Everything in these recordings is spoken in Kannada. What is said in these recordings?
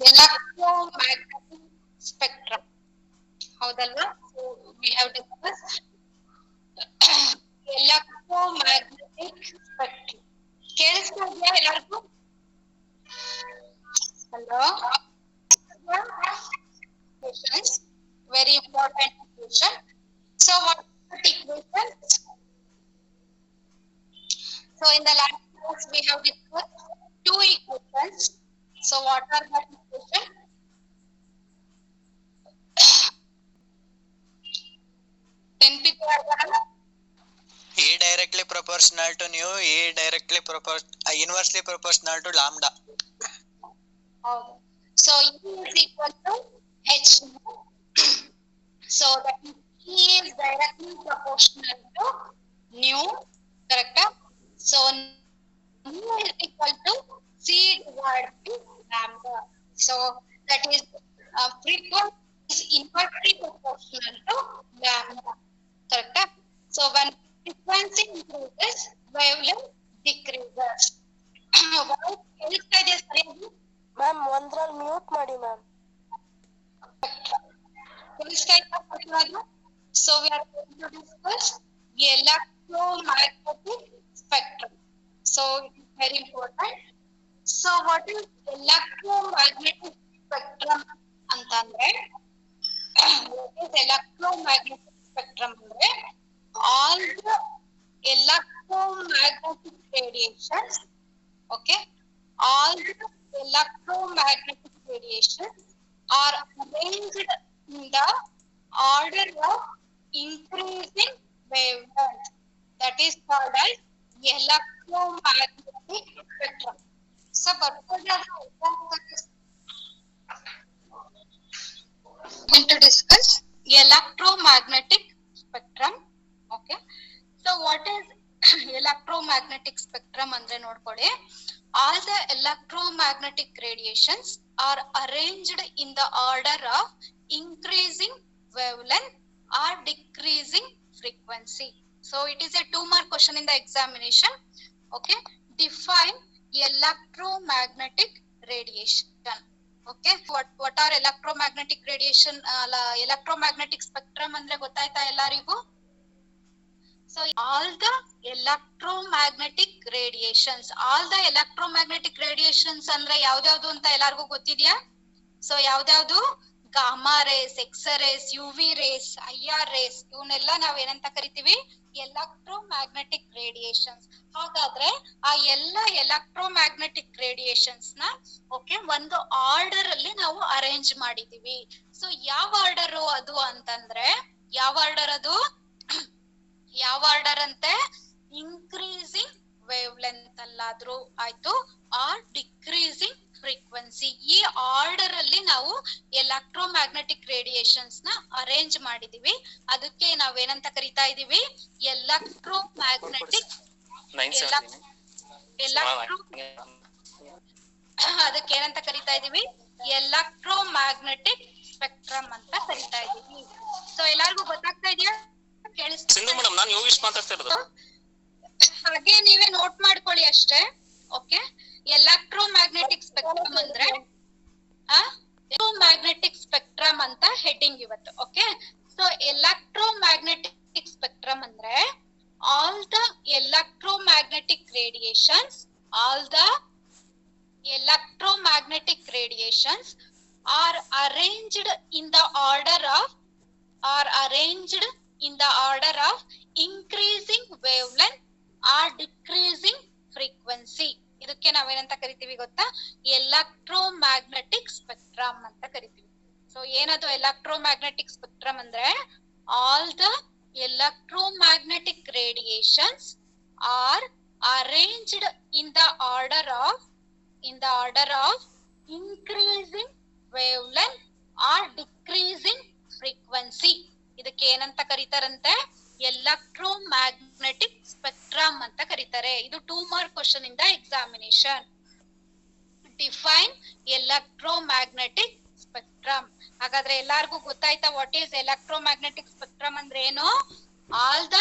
electromagnetic spectrum. ಹೌದಲ್ವಾ? So we have discussed electromagnetic spectrum. ಕೇಳಿಸ್ತಾ ಇದೆಯಾ ಎಲ್ಲರಿಗೂ? Hello? Questions. Very important question. So what are the equations? So in the last class we have discussed two equations. So what are the equations? E directly proportional to nu, E directly inversely proportional to lambda. So E is equal to H nu. So that E is directly proportional to nu, correct? So nu is equal to C divided by lambda. So that is frequency is inversely proportional to lambda, correct? So when frequency increases, wavelength decreases. Ma'am ಒಂದ್ರಲ್ಲಿ ಮ್ಯೂಟ್ ಮಾಡಿ ma'am. So we are going to discuss electromagnetic spectrum. So it is very important. So what is electromagnetic spectrum antandre? What is electromagnetic spectrum andre? All the electromagnetic radiations, okay, all the electromagnetic radiations are arranged in the order of increasing wavelength. That is called as electromagnetic spectrum. So going to discuss electromagnetic spectrum. Okay. So what is electromagnetic spectrum andre nodkoli. All the electromagnetic radiations are arranged in the order of increasing wavelength or decreasing frequency. So it is a 2-mark question in the examination. Okay. Define electromagnetic radiation. Okay. What are electromagnetic radiation? Electromagnetic spectrum andre gottaಯ್ತಾ ಎಲ್ಲರಿಗೂ? So all the electromagnetic radiations ಅಂದ್ರೆ ಯಾವ್ದ್ಯಾವ್ದು ಅಂತ ಎಲ್ಲರಿಗೂ ಗೊತ್ತಿದ್ಯಾ? ಸೊ ಯಾವ್ದ್ಯಾವ್ದು? Gamma rays, X rays, UV rays, IR rays, ಇವನ್ನೆಲ್ಲ ನಾವ್ ಏನಂತ ಕರಿತೀವಿ? Electromagnetic radiations. ಹಾಗಾದ್ರೆ ಆ ಎಲ್ಲ ಎಲೆಕ್ಟ್ರೋಮ್ಯಾಗ್ನೆಟಿಕ್ ರೇಡಿಯೇಷನ್ಸ್ ನ ಓಕೆ ಒಂದು ಆರ್ಡರ್ ಅಲ್ಲಿ ನಾವು ಅರೇಂಜ್ ಮಾಡಿದೀವಿ. ಸೊ ಯಾವ ಆರ್ಡರ್ ಅದು ಅಂತಂದ್ರೆ ಯಾವ ಆರ್ಡರ್ ಅದು? ಯಾವ ಆರ್ಡರ್ ಅಂತೆ? ಇನ್ಕ್ರೀಸಿಂಗ್ ವೇವ್ ಲೆಂತ್ ಅಲ್ಲಾದ್ರೂ ಆಯ್ತು, ಆರ್ ಡಿಕ್ರೀಸಿಂಗ್ ಫ್ರೀಕ್ವೆನ್ಸಿ. ಈ ಆರ್ಡರ್ ಅಲ್ಲಿ ನಾವು ಎಲೆಕ್ಟ್ರೋಮ್ಯಾಗ್ನೆಟಿಕ್ ರೇಡಿಯೇಷನ್ಸ್ ನ ಅರೇಂಜ್ ಮಾಡಿದೀವಿ. ಅದಕ್ಕೆ ನಾವೇನಂತ ಕರಿತಾ ಇದೀವಿ? ಎಲೆಕ್ಟ್ರೋಮ್ಯಾಗ್ನೆಟಿಕ್ ಅದಕ್ಕೆ ಏನಂತ ಕರಿತಾ ಇದೀವಿ? ಎಲೆಕ್ಟ್ರೋಮ್ಯಾಗ್ನೆಟಿಕ್ ಸ್ಪೆಕ್ಟ್ರಮ್ ಅಂತ ಕರಿತಾ ಇದೀವಿ. ಸೊ ಎಲ್ಲಾರ್ಗು ಗೊತ್ತಾಗ್ತಾ ಇದೆಯಾ? ಹಾಗೆ ನೀವೇ ನೋಟ್ ಮಾಡ್ಕೊಳ್ಳಿ ಅಷ್ಟೇ. ಓಕೆ. ಎಲೆಕ್ಟ್ರೋಮ್ಯಾಗ್ನೆಟಿಕ್ ಸ್ಪೆಕ್ಟ್ರಮ್ ಅಂದ್ರೆ ಎಲೆಕ್ಟ್ರೋಮ್ಯಾಗ್ನೆಟಿಕ್ ಸ್ಪೆಕ್ಟ್ರಮ್ ಅಂತ ಹೆಡ್ಡಿಂಗ್ ಇವತ್ತು. ಓಕೆ. ಸೊ ಎಲೆಕ್ಟ್ರೋಮ್ಯಾಗ್ನೆಟಿಕ್ ಸ್ಪೆಕ್ಟ್ರಮ್ ಅಂದ್ರೆ all the electromagnetic radiations are arranged in the order of increasing wavelength or decreasing frequency. ಇದಕ್ಕೆ ನಾವೇನಂತ ಕರಿತೀವಿ ಗೊತ್ತಾ? ಎಲೆಕ್ಟ್ರೋಮ್ಯಾಗ್ನೆಟಿಕ್ ಸ್ಪೆಕ್ಟ್ರಮ್ ಅಂತ ಕರಿತೀವಿ. ಸೊ ಏನದು ಎಲೆಕ್ಟ್ರೋಮ್ಯಾಗ್ನೆಟಿಕ್ ಸ್ಪೆಕ್ಟ್ರಮ್ ಅಂದ್ರೆ all the electromagnetic radiations are arranged in the order of increasing wavelength or decreasing frequency. ಇದಕ್ಕೆ ಏನಂತ ಕರೀತಾರಂತೆ? ಎಲೆಕ್ಟ್ರೋಮ್ಯಾಗ್ನೆಟಿಕ್ ಸ್ಪೆಕ್ಟ್ರಮ್ ಅಂತ ಕರೀತಾರೆ. ಇದು 2-mark question in the examination. Define electromagnetic spectrum. ಹಾಗಾದ್ರೆ ಎಲ್ಲಾರ್ಗೂ ಗೊತ್ತಾಯ್ತಾ ವಾಟ್ ಈಸ್ ಎಲೆಕ್ಟ್ರೋಮ್ಯಾಗ್ನೆಟಿಕ್ ಸ್ಪೆಕ್ಟ್ರಮ್ ಅಂದ್ರೆ ಏನು? ಆಲ್ ದ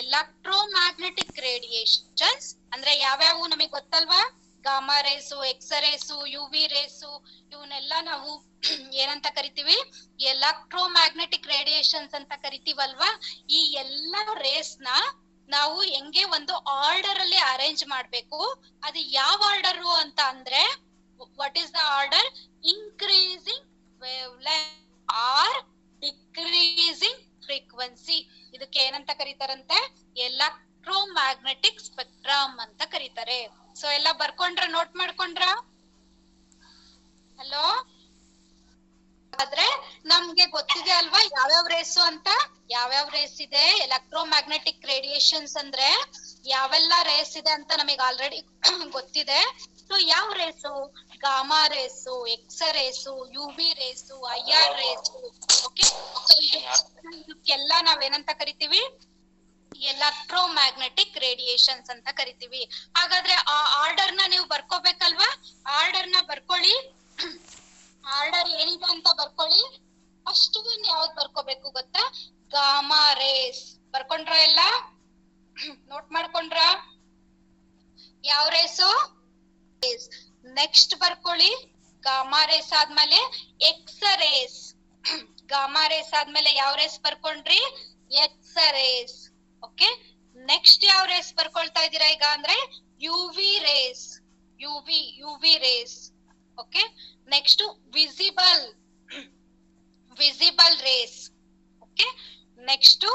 ಎಲೆಕ್ಟ್ರೋಮ್ಯಾಗ್ನೆಟಿಕ್ ರೇಡಿಯೇಷನ್ಸ್ ಅಂದ್ರೆ ಯಾವ್ಯಾವು ನಮಗೆ ಗೊತ್ತಲ್ವಾ? ಗಾಮಾ ರೇಸು, ಎಕ್ಸರೇಸು, ಯುವಿ ರೇಸು ಇವನ್ನೆಲ್ಲ ನಾವು ಏನಂತ ಕರಿತೀವಿ? ಎಲೆಕ್ಟ್ರೋಮ್ಯಾಗ್ನೆಟಿಕ್ ರೇಡಿಯೇಷನ್ಸ್ ಅಂತ ಕರಿತೀವಲ್ವಾ? ಈ ಎಲ್ಲಾ ರೇಸ್ ನ ನಾವು ಹೆಂಗೆ ಒಂದು ಆರ್ಡರ್ ಅಲ್ಲಿ ಅರೇಂಜ್ ಮಾಡ್ಬೇಕು. ಅದು ಯಾವ ಆರ್ಡರ್ ಅಂತ ಅಂದ್ರೆ, what is the order? Increasing wavelength or decreasing frequency. ಇದಕ್ಕೆ ಏನಂತ ಕರೀತಾರಂತೆ? ಎಲೆಕ್ಟ್ರೋಮ್ಯಾಗ್ನೆಟಿಕ್ ಸ್ಪೆಕ್ಟ್ರಮ್ ಅಂತ ಕರೀತಾರೆ. ಸೊ ಎಲ್ಲ ಬರ್ಕೊಂಡ್ರ, ನೋಟ್ ಮಾಡ್ಕೊಂಡ್ರ? ಹಲೋ, ಆದ್ರೆ ನಮ್ಗೆ ಗೊತ್ತಿದೆ ಅಲ್ವಾ ಯಾವ್ಯಾವ ರೇಸು ಅಂತ? ಯಾವ್ಯಾವ ರೇಸ್ ಇದೆ? ಎಲೆಕ್ಟ್ರೋಮ್ಯಾಗ್ನೆಟಿಕ್ ರೇಡಿಯೇಷನ್ಸ್ ಅಂದ್ರೆ ಯಾವೆಲ್ಲ ರೇಸ್ ಇದೆ ಅಂತ ನಮಗೆ ಆಲ್ರೆಡಿ ಗೊತ್ತಿದೆ. ಸೊ ಯಾವ rays? Gamma rays, X rays, UV rays, IR rays. Okay, ಇದಕ್ಕೆಲ್ಲ ನಾವೇನಂತ ಕರಿತೀವಿ? ಎಲೆಕ್ಟ್ರೋಮ್ಯಾಗ್ನೆಟಿಕ್ ರೇಡಿಯೇಷನ್ಸ್ ಅಂತ ಕರಿತೀವಿ. ಹಾಗಾದ್ರೆ ಆ ಆರ್ಡರ್ ನ ನೀವು ಬರ್ಕೋಬೇಕಲ್ವಾ? ಆರ್ಡರ್ ನ ಬರ್ಕೊಳ್ಳಿ. ಆರ್ಡರ್ ಏನಿದೆ ಅಂತ ಬರ್ಕೊಳ್ಳಿ. ಫಸ್ಟ್ ಒನ್ ಯಾವ್ದು ಬರ್ಕೋಬೇಕು ಗೊತ್ತಾ? Gamma race. ಬರ್ಕೊಂಡ್ರ ಎಲ್ಲ? ನೋಟ್ ಮಾಡ್ಕೊಂಡ್ರ? ಯಾವ ರೇಸು? ನೆಕ್ಸ್ಟ್ ಬರ್ಕೊಳ್ಳಿ. ಗಾಮಾ ರೇಸ್ ಆದ್ಮೇಲೆ ಎಕ್ಸ್ ರೇಸ್. ಗಾಮಾ ರೇಸ್ ಆದ್ಮೇಲೆ ಯಾವ ರೇಸ್ ಬರ್ಕೊಂಡ್ರಿ? X rays. ಓಕೆ, ನೆಕ್ಸ್ಟ್ ಯಾವ ರೇಸ್ ಬರ್ಕೊಳ್ತಾ ಇದೀರಾ ಈಗ ಅಂದ್ರೆ? UV rays. UV rays. Okay, next visible rays. Okay, next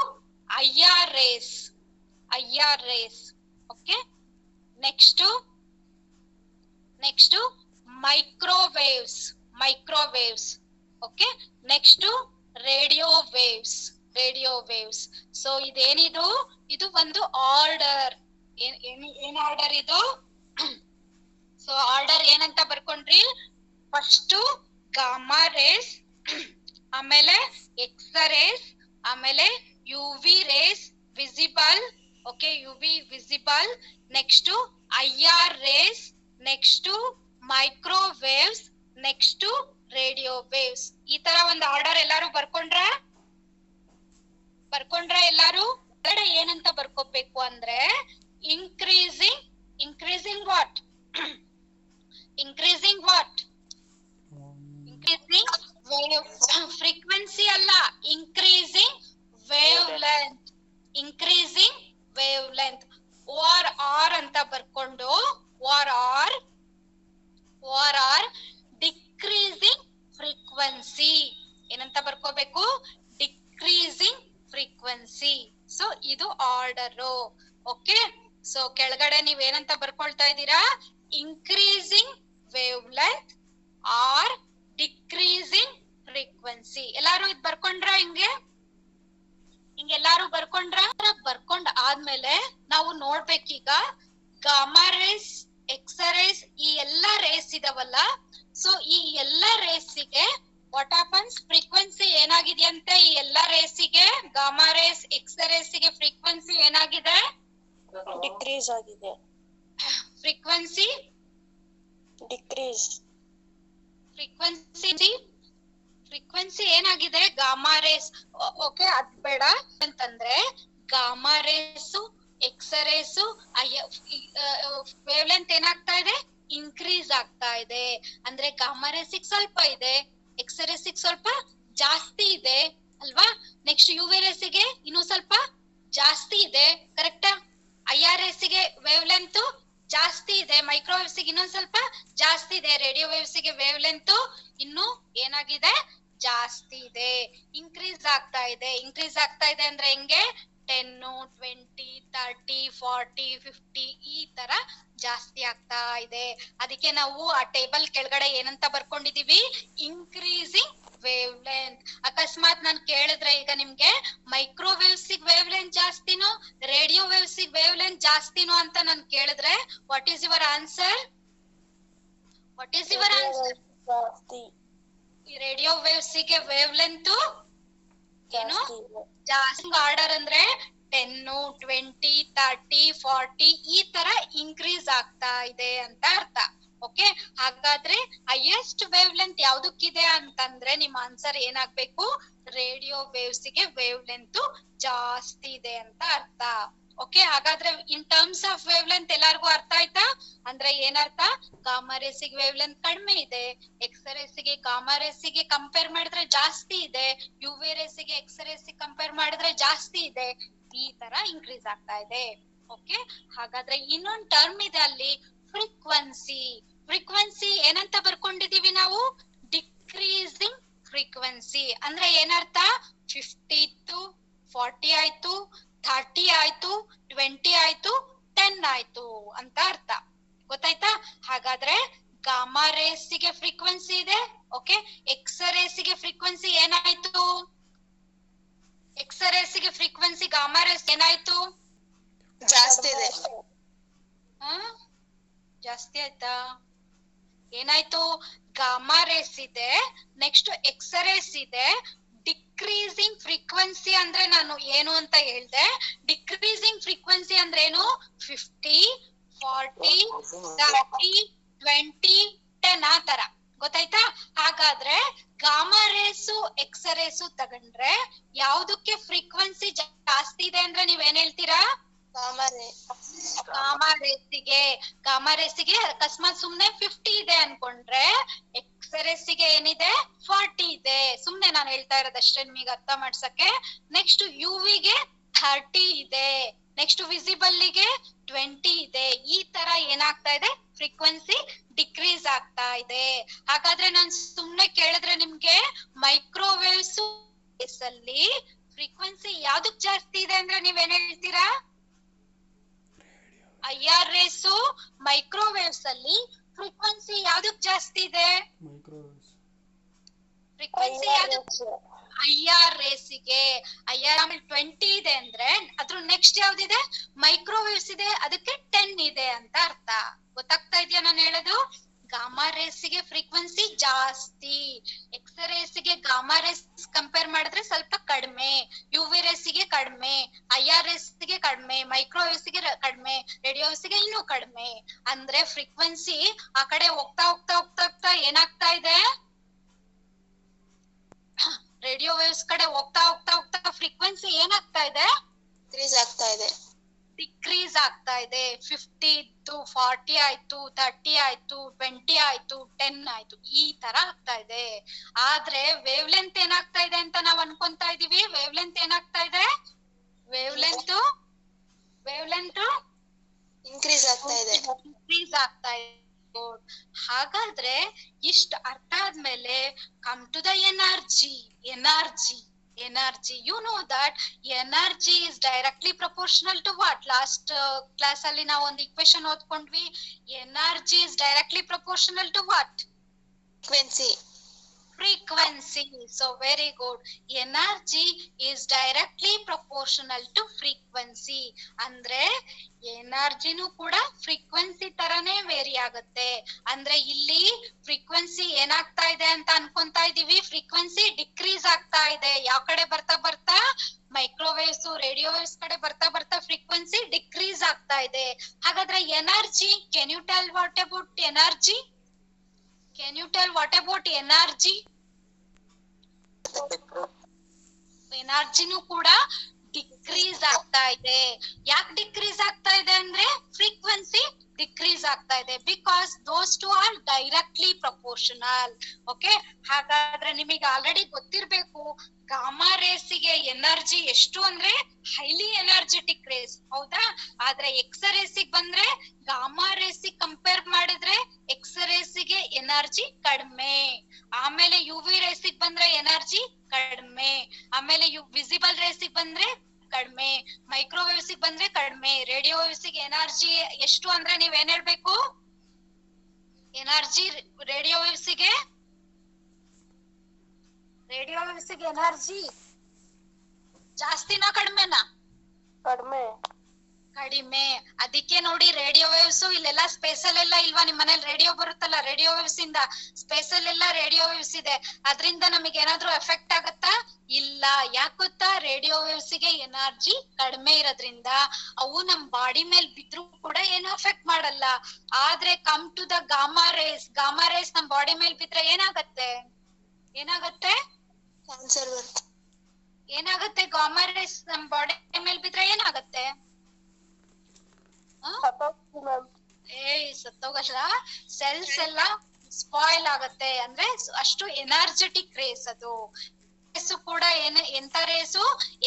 IR rays. Okay, next microwaves. Okay, next radio waves. So ಇದೇನಿದು? ಇದು ಒಂದು ಆರ್ಡರ್. ಏನ್ ಆರ್ಡರ್ ಇದು? ಸೊ ಆರ್ಡರ್ ಏನಂತ ಬರ್ಕೊಂಡ್ರಿ? ಫಸ್ಟ್ ಗಾಮಾ ರೇಸ್, ಆಮೇಲೆ ಎಕ್ಸ್ ರೇಸ್, ಆಮೇಲೆ UV rays visible. Okay, UV visible. Next IR rays, next microwaves, next radio waves. ಈ ತರ ಒಂದು ಆರ್ಡರ್ ಎಲ್ಲಾರು ಬರ್ಕೊಂಡ್ರ ಎಲ್ಲಾರು? ಏನಂತ ಬರ್ಕೋಬೇಕು ಅಂದ್ರೆ increasing what? increasing wave frequency ಅಲ್ಲ, increasing wavelength. OR ಅಂತ ಬರ್ಕೊಂಡು OR decreasing frequency. ಏನಂತ ಬರ್ಕೋಬೇಕು? Decreasing frequency. ಸೊ ಇದು ಆರ್ಡರ್. ಓಕೆ, ಸೊ ಕೆಳಗಡೆ ನೀವ್ ಏನಂತ ಬರ್ಕೊಳ್ತಾ ಇದ್ದೀರಾ? Increasing wavelength or decreasing frequency. ಎಲ್ಲಾರು ಇದ್ ಬರ್ಕೊಂಡ್ರ? ಹಿಂಗೆಲ್ಲಾರು ಬರ್ಕೊಂಡ್ರ? ಬರ್ಕೊಂಡ್ ಆದ್ಮೇಲೆ ನಾವು ನೋಡ್ಬೇಕೀಗ ಗಾಮಾ ರೇಸ್, ಎಕ್ಸ್ ರೇಸ್, ಈ ಎಲ್ಲಾ ರೇಸ್ ಇದಾವಲ್ಲ. ಸೊ ಈ ಎಲ್ಲಾ ರೇಸಿಗೆ ವಾಟ್ ಹ್ಯಾಪನ್ಸ್? ಫ್ರೀಕ್ವೆನ್ಸಿ ಏನಾಗಿದೆಯಂತೆ? ಈ ಎಲ್ಲಾ ರೇಸಿಗೆ, ಗಾಮಾ ರೇಸ್, ಎಕ್ಸ್ ರೇಸಿಗೆ ಫ್ರೀಕ್ವೆನ್ಸಿ ಏನಾಗಿದೆ? ಡಿಕ್ರೀಸ್ ಆಗಿದೆ. ಫ್ರೀಕ್ವೆನ್ಸಿ ಏನಾಗಿದೆ? Gamma rays. ಓಕೆ, ಅದ್ ಬೇಡ ಅಂತಂದ್ರೆ gamma rays, X race, wave length ಏನಾಗ್ತಾ ಇದೆ? ಇನ್ಕ್ರೀಸ್ ಆಗ್ತಾ ಇದೆ. ಅಂದ್ರೆ ಗಾಮಾ ರೇಸಿಗೆ ಸ್ವಲ್ಪ ಇದೆ, ಎಕ್ಸ್ ರೇಸಿಗೆ ಸ್ವಲ್ಪ ಜಾಸ್ತಿ ಇದೆ ಅಲ್ವಾ? ನೆಕ್ಸ್ಟ್ ಯುವಿ ರೇಸಿಗೆ ಇನ್ನೂ ಸ್ವಲ್ಪ ಜಾಸ್ತಿ ಇದೆ. ಕರೆಕ್ಟಾ? IR ರೇಸಿಗೆ ವೇವ್ ಲೆಂತ್ ಜಾಸ್ತಿ ಇದೆ, ಮೈಕ್ರೋವೇವ್ಸ್ ಗೆ ಇನ್ನೊಂದ್ ಸ್ವಲ್ಪ ಜಾಸ್ತಿ ಇದೆ, ರೇಡಿಯೋ ವೇವ್ಸ್ ಗೆ ವೇವ್ ಲೆಂತ್ ಇನ್ನು ಏನಾಗಿದೆ? ಜಾಸ್ತಿ ಇದೆ. ಇನ್ಕ್ರೀಸ್ ಆಗ್ತಾ ಇದೆ ಅಂದ್ರೆ ಹೆಂಗೆ? 10, 20, 30, 40, 50 ಈ ತರ ಜಾಸ್ತಿ ಆಗ್ತಾ ಇದೆ. ಅದಕ್ಕೆ ನಾವು ಆ ಟೇಬಲ್ ಕೆಳಗಡೆ ಏನಂತ ಬರ್ಕೊಂಡಿದೀವಿ? Increasing wave length. ಅಕಸ್ಮಾತ್ ನಾನ್ ಕೇಳಿದ್ರೆ ಈಗ ನಿಮ್ಗೆ ಮೈಕ್ರೋವೇವ್ಸ್ ವೇವ್ ಲೆಂತ್ ಜಾಸ್ತಿನೋ, ರೇಡಿಯೋ ವೇವ್ಸ್ ವೇವ್ ಲೆಂತ್ ಜಾಸ್ತಿನೋ ಅಂತ ನಾನ್ ಕೇಳಿದ್ರೆ ವಾಟ್ ಈಸ್ ಯುವರ್ ಆನ್ಸರ್? ಜಾಸ್ತಿ. ರೇಡಿಯೋ ವೇವ್ಸ್ ಗೆ ವೇವ್ ಲೆಂತ್ ಏನು ಜಾಸ್ತಿ? ಆರ್ಡರ್ ಅಂದ್ರೆ 10, 20, 30, 40 ಈ ತರ ಇನ್ಕ್ರೀಸ್ ಆಗ್ತಾ ಇದೆ ಅಂತ ಅರ್ಥ. ಓಕೆ, ಹಾಗಾದ್ರೆ ಹೈಯೆಸ್ಟ್ ವೇವ್ ಲೆಂತ್ ಯಾವ್ದಕ್ಕಿದೆ ಅಂತಂದ್ರೆ ನಿಮ್ ಆನ್ಸರ್ ಏನಾಗ್ಬೇಕು? ರೇಡಿಯೋ ವೇವ್ಸ್ ಗೆ ವೇವ್ ಲೆಂತ್ ಜಾಸ್ತಿ ಇದೆ ಅಂತ ಅರ್ಥ. ಓಕೆ, ಹಾಗಾದ್ರೆ in terms of wave length ಎಲ್ಲಾರ್ಗು ಅರ್ಥ ಆಯ್ತಾ? ಅಂದ್ರೆ ಏನರ್ಥ? ಗಾಮಾ ರೇಸಿಗೆ ವೇವ್ ಲೆಂತ್ ಕಡಿಮೆ ಇದೆ, ಎಕ್ಸ್ ರೇಸಿಗೆ ಗಾಮಾ ರೇಸಿಗೆ ಕಂಪೇರ್ ಮಾಡಿದ್ರೆ ಜಾಸ್ತಿ ಇದೆ, ಯು ವಿ ರೇಸಿಗೆ ಎಕ್ಸ್ ರೇಸಿಗೆ ಕಂಪೇರ್ ಮಾಡಿದ್ರೆ ಜಾಸ್ತಿ ಇದೆ, ಈ ತರ ಇನ್ಕ್ರೀಸ್ ಆಗ್ತಾ ಇದೆ. ಓಕೆ, ಹಾಗಾದ್ರೆ ಇನ್ನೊಂದು ಟರ್ಮ್ ಇದೆ ಅಲ್ಲಿ, ಫ್ರೀಕ್ವೆನ್ಸಿ. ಫ್ರೀಕ್ವೆನ್ಸಿ ಏನಂತ ಬರ್ಕೊಂಡಿದೀವಿ ನಾವು? Decreasing frequency. ಅಂದ್ರೆ ಏನರ್ಥ? 50 ಇತ್ತು, 40 ಆಯ್ತು, 30 ಆಯ್ತು, 20 ಆಯ್ತು, 10 ಆಯ್ತು ಅಂತ ಅರ್ಥ. ಗೊತ್ತಾಯ್ತಾ? ಹಾಗಾದ್ರೆ ಗಾಮಾ ರೇಸಿಗೆ ಫ್ರೀಕ್ವೆನ್ಸಿ ಇದೆ. ಓಕೆ, ಎಕ್ಸ್ ರೇಸಿಗೆ ಫ್ರೀಕ್ವೆನ್ಸಿ ಏನಾಯ್ತು? ಎಕ್ಸ್ ರೇಸಿಗೆ ಫ್ರೀಕ್ವೆನ್ಸಿ ಗಾಮಾ ರೇಸ್ ಏನಾಯ್ತು? ಜಾಸ್ತಿ ಇದೆ. ಜಾಸ್ತಿ ಆಯ್ತಾ? ಏನಾಯ್ತು? ಗಾಮಾ ರೇಸ್ ಇದೆ, ನೆಕ್ಸ್ಟ್ ಎಕ್ಸ್ ರೇಸ್ ಇದೆ. ಡಿಕ್ರೀಸಿಂಗ್ ಫ್ರೀಕ್ವೆನ್ಸಿ ಅಂದ್ರೆ ನಾನು ಏನು ಅಂತ ಹೇಳ್ದೆ? ಡಿಕ್ರೀಸಿಂಗ್ ಫ್ರೀಕ್ವೆನ್ಸಿ ಅಂದ್ರೆ ಏನು? 50, 40, 30, 20, 10 ಆ ತರ. ಗೊತ್ತಾಯ್ತಾ? ಹಾಗಾದ್ರೆ ಗಾಮಾ ರೇಸು ಎಕ್ಸ್ ರೇಸು ತಗೊಂಡ್ರೆ ಯಾವ್ದಕ್ಕೆ ಫ್ರೀಕ್ವೆನ್ಸಿ ಜಾಸ್ತಿ ಇದೆ ಅಂದ್ರೆ ನೀವ್ ಏನ್ ಹೇಳ್ತೀರಾ? ಗಾಮಾ ರೇಸಿಗೆ ಅಕಸ್ಮಾತ್ ಸುಮ್ನೆ 50 ಇದೆ ಅನ್ಕೊಂಡ್ರೆ, ಎಕ್ಸ್ ರೇಸಿಗೆ ಏನಿದೆ? 40 ಇದೆ. ಸುಮ್ನೆ ನಾನು ಹೇಳ್ತಾ ಇರೋದಷ್ಟೇ ನಿಮಗೆ ಅರ್ಥ ಮಾಡ್ಸಕ್ಕೆ. ನೆಕ್ಸ್ಟ್ ಯು ವಿಗೆ 30 ಇದೆ, ನೆಕ್ಸ್ಟ್ ವಿಸಿಬಲ್ ಗೆ 20 ಇದೆ. ಈ ತರ ಏನಾಗ್ತಾ ಇದೆ? ಫ್ರೀಕ್ವೆನ್ಸಿ ಡಿಕ್ರೀಸ್ ಆಗ್ತಾ ಇದೆ. ಹಾಗಾದ್ರೆ ನಾನ್ ಸುಮ್ನೆ ಕೇಳಿದ್ರೆ ನಿಮ್ಗೆ ಮೈಕ್ರೋವೇವ್ಸ್ ಅಲ್ಲಿ ಫ್ರೀಕ್ವೆನ್ಸಿ ಯಾವ್ದಕ್ ಜಾಸ್ತಿ ಇದೆ ಅಂದ್ರೆ ನೀವೇನ್ ಹೇಳ್ತೀರಾ? IR ರೇಸು ಮೈಕ್ರೋವೇವ್ಸ್ ಅಲ್ಲಿ ಫ್ರೀಕ್ವೆನ್ಸಿ ಯಾವ್ದಕ್ ಜಾಸ್ತಿ ಇದೆ? ಫ್ರೀಕ್ವೆನ್ಸಿ ಯಾವ್ದಕ್? IR ರೇಸಿಗೆ. IR 20 ಇದೆ ಅಂದ್ರೆ ಅದ್ರ ನೆಕ್ಸ್ಟ್ ಯಾವ್ದಿದೆ? ಮೈಕ್ರೋವೇವ್ಸ್ ಇದೆ, ಅದಕ್ಕೆ 10 ಇದೆ ಅಂತ ಅರ್ಥ. ಗೊತ್ತಾಗ್ತಾ ಇದೆಯಾ ನಾನು ಹೇಳೋದು? ಗಾಮಾ ರೇಸಿಗೆ ಫ್ರೀಕ್ವೆನ್ಸಿ ಜಾಸ್ತಿ, ಎಕ್ಸ್ ರೇಸಿಗೆ ಗಾಮಾ ರೇಸ್ ಕಂಪೇರ್ ಮಾಡಿದ್ರೆ ಸ್ವಲ್ಪ ಕಡಿಮೆ, ಯು ವಿ ರೇಸಿಗೆ ಕಡಿಮೆ, IR ರೇಸಿಗೆ ಕಡಿಮೆ, ಮೈಕ್ರೋವೇವ್ಸ್ಗೆ ಕಡಿಮೆ, ರೇಡಿಯೋಸ್ಗೆ ಇನ್ನೂ ಕಡಿಮೆ. ಅಂದ್ರೆ ಫ್ರೀಕ್ವೆನ್ಸಿ ಆ ಕಡೆ ಹೋಗ್ತಾ ಹೋಗ್ತಾ ಹೋಗ್ತಾ ಹೋಗ್ತಾ ಏನಾಗ್ತಾ ಇದೆ? ರೇಡಿಯೋ ವೇವ್ಸ್ ಕಡೆ ಹೋಗ್ತಾ ಹೋಗ್ತಾ ಹೋಗ್ತಾ ಫ್ರೀಕ್ವೆನ್ಸಿ ಏನಾಗ್ತಾ ಇದೆ? ಡಿಕ್ರೀಸ್ ಆಗ್ತಾ ಇದೆ. ಡಿಕ್ರೀಸ್ ಆಗ್ತಾ ಇದೆ. 50 ಇತ್ತು, 40 ಆಯ್ತು, 30 ಆಯ್ತು, 20 ಆಯ್ತು, 10 ಆಯ್ತು, ಈ ತರ ಆಗ್ತಾ ಇದೆ. ಆದ್ರೆ ವೇವ್ ಲೆಂತ್ ಏನಾಗ್ತಾ ಇದೆ ಅಂತ ನಾವ್ ಅನ್ಕೊಂತಾ ಇದೀವಿ. ವೇವ್ ಲೆಂತ್ ಏನಾಗ್ತಾ ಇದೆ? ವೇವ್ ಲೆಂತ್ ಇನ್ಕ್ರೀಸ್ ಆಗ್ತಾ ಇದೆ. ಇನ್ಕ್ರೀಸ್ ಆಗ್ತಾ ಇದೆ. ಹಾಗಾದ್ರೆ ಇಷ್ಟ ಅರ್ಥ ಆದ್ಮೇಲೆ come to the energy. You know that energy is directly proportional to what? Last class ಅಲ್ಲಿ ನಾವು ಒಂದು equation ಓದ್ಕೊಂಡ್ವಿ. Energy is directly proportional to what? Frequency. So very good. Energy is directly proportional to frequency. ಅಂದ್ರೆ ಎನರ್ಜಿನೂ ಕೂಡ ಫ್ರೀಕ್ವೆನ್ಸಿ ತರನೇ ವೇರಿ ಆಗುತ್ತೆ. ಅಂದ್ರೆ ಇಲ್ಲಿ ಫ್ರೀಕ್ವೆನ್ಸಿ ಏನಾಗ್ತಾ ಇದೆ ಅಂತ ಅನ್ಕೊಂತಾ ಇದೀವಿ, ಫ್ರೀಕ್ವೆನ್ಸಿ ಡಿಕ್ರೀಸ್ ಆಗ್ತಾ ಇದೆ. ಯಾವ ಕಡೆ ಬರ್ತಾ ಬರ್ತಾ? ಮೈಕ್ರೋವೇವ್ಸ್, ರೇಡಿಯೋ ವೇವ್ಸ್ ಕಡೆ ಬರ್ತಾ ಬರ್ತಾ ಫ್ರೀಕ್ವೆನ್ಸಿ ಡಿಕ್ರೀಸ್ ಆಗ್ತಾ ಇದೆ. ಹಾಗಾದ್ರೆ energy, can you tell what about energy? ಎನರ್ಜಿನೂ ಕೂಡ ಡಿಕ್ರೀಸ್ ಆಗ್ತಾ ಇದೆ. ಯಾಕೆ ಡಿಕ್ರೀಸ್ ಆಗ್ತಾ ಇದೆ ಅಂದ್ರೆ ಫ್ರೀಕ್ವೆನ್ಸಿ ಡಿಕ್ರೀಸ್ ಆಗ್ತಾ ಇದೆ. Because those two R directly proportional. Okay, ಹಾಗಾದ್ರೆ ನಿಮಗೆ ಆಲ್ರೆಡಿ ಗೊತ್ತಿರ್ಬೇಕು, ಗಾಮಾ ರೇಸಿಗೆ ಎನರ್ಜಿ ಎಷ್ಟು ಅಂದ್ರೆ ಹೈಲಿ ಎನರ್ಜೆಟಿಕ್ ರೇಸ್, ಹೌದಾ? ಆದ್ರೆ ಎಕ್ಸ್ ರೇಸಿಗೆ ಬಂದ್ರೆ ಗಾಮಾ ರೇಸಿಗೆ ಕಂಪೇರ್ ಮಾಡಿದ್ರೆ ಎಕ್ಸ್ ರೇಸಿಗೆ ಎನರ್ಜಿ ಕಡಿಮೆ. ಆಮೇಲೆ ಯು ವಿ ರೇಸಿಗೆ ಬಂದ್ರೆ ಎನರ್ಜಿ ಕಡಿಮೆ. ಆಮೇಲೆ ವಿಸಿಬಲ್ ರೇಸಿಗೆ ಬಂದ್ರೆ ಕಡಿಮೆ, ಮೈಕ್ರೋವೇವ್ಸ್ ಬಂದ್ರೆ ಕಡಿಮೆ, ರೇಡಿಯೋ ವೇವ್ಸ್ ಎನರ್ಜಿ ಎಷ್ಟು ಅಂದ್ರೆ ನೀವ್ ಏನ್ ಹೇಳ್ಬೇಕು? ಎನರ್ಜಿ ರೇಡಿಯೋ ವೇವ್ಸ್ ಎನರ್ಜಿ ಜಾಸ್ತಿನಾ ಕಡಿಮೆನಾ? ಕಡಿಮೆ. ಅದಕ್ಕೆ ನೋಡಿ ರೇಡಿಯೋ ವೇವ್ಸ್ ಇಲ್ಲೆಲ್ಲ ಸ್ಪೇಸ್ ಅಲ್ಲೆಲ್ಲ ಇಲ್ವಾ? ನಿಮ್ ಮನೇಲಿ ರೇಡಿಯೋ ಬರುತ್ತಲ್ಲ, ರೇಡಿಯೋ ವೇವ್ಸ್ ಇಂದ ಸ್ಪೇಸ್ ಅಲ್ಲೆಲ್ಲ ರೇಡಿಯೋ ವೇವ್ಸ್ ಇದೆ. ಅದ್ರಿಂದ ನಮಗೆ ಏನಾದ್ರೂ ಎಫೆಕ್ಟ್ ಆಗತ್ತಾ? ಇಲ್ಲ. ಯಾಕೆ ಗೊತ್ತಾ? ರೇಡಿಯೋ ವೇವ್ಸ್ ಗೆ ಎನರ್ಜಿ ಕಡಿಮೆ ಇರೋದ್ರಿಂದ ಅವು ನಮ್ ಬಾಡಿ ಮೇಲ್ ಬಿದ್ರು ಕೂಡ ಏನು ಎಫೆಕ್ಟ್ ಮಾಡಲ್ಲ. ಆದ್ರೆ come to the gamma rays ನಮ್ ಬಾಡಿ ಮೇಲ್ ಬಿದ್ರೆ ಏನಾಗತ್ತೆ? ಕ್ಯಾನ್ಸರ್ ಬರುತ್ತೆ. ಗಾಮಾ ರೇಸ್ ನಮ್ ಬಾಡಿ ಮೇಲ್ ಬಿದ್ರೆ ಏನಾಗತ್ತೆ? ಸತ್ತೋಗಲ್ಲ, ಸೆಲ್ಸ್ ಎಲ್ಲ ಸ್ಪಾಯ್ಲ್ ಆಗತ್ತೆ. ಅಂದ್ರೆ ಅಷ್ಟು ಎನರ್ಜೆಟಿಕ್ ರೇಸ್ ಅದು. ರೇಸು ಕೂಡ ಎಂತ ರೇಸು?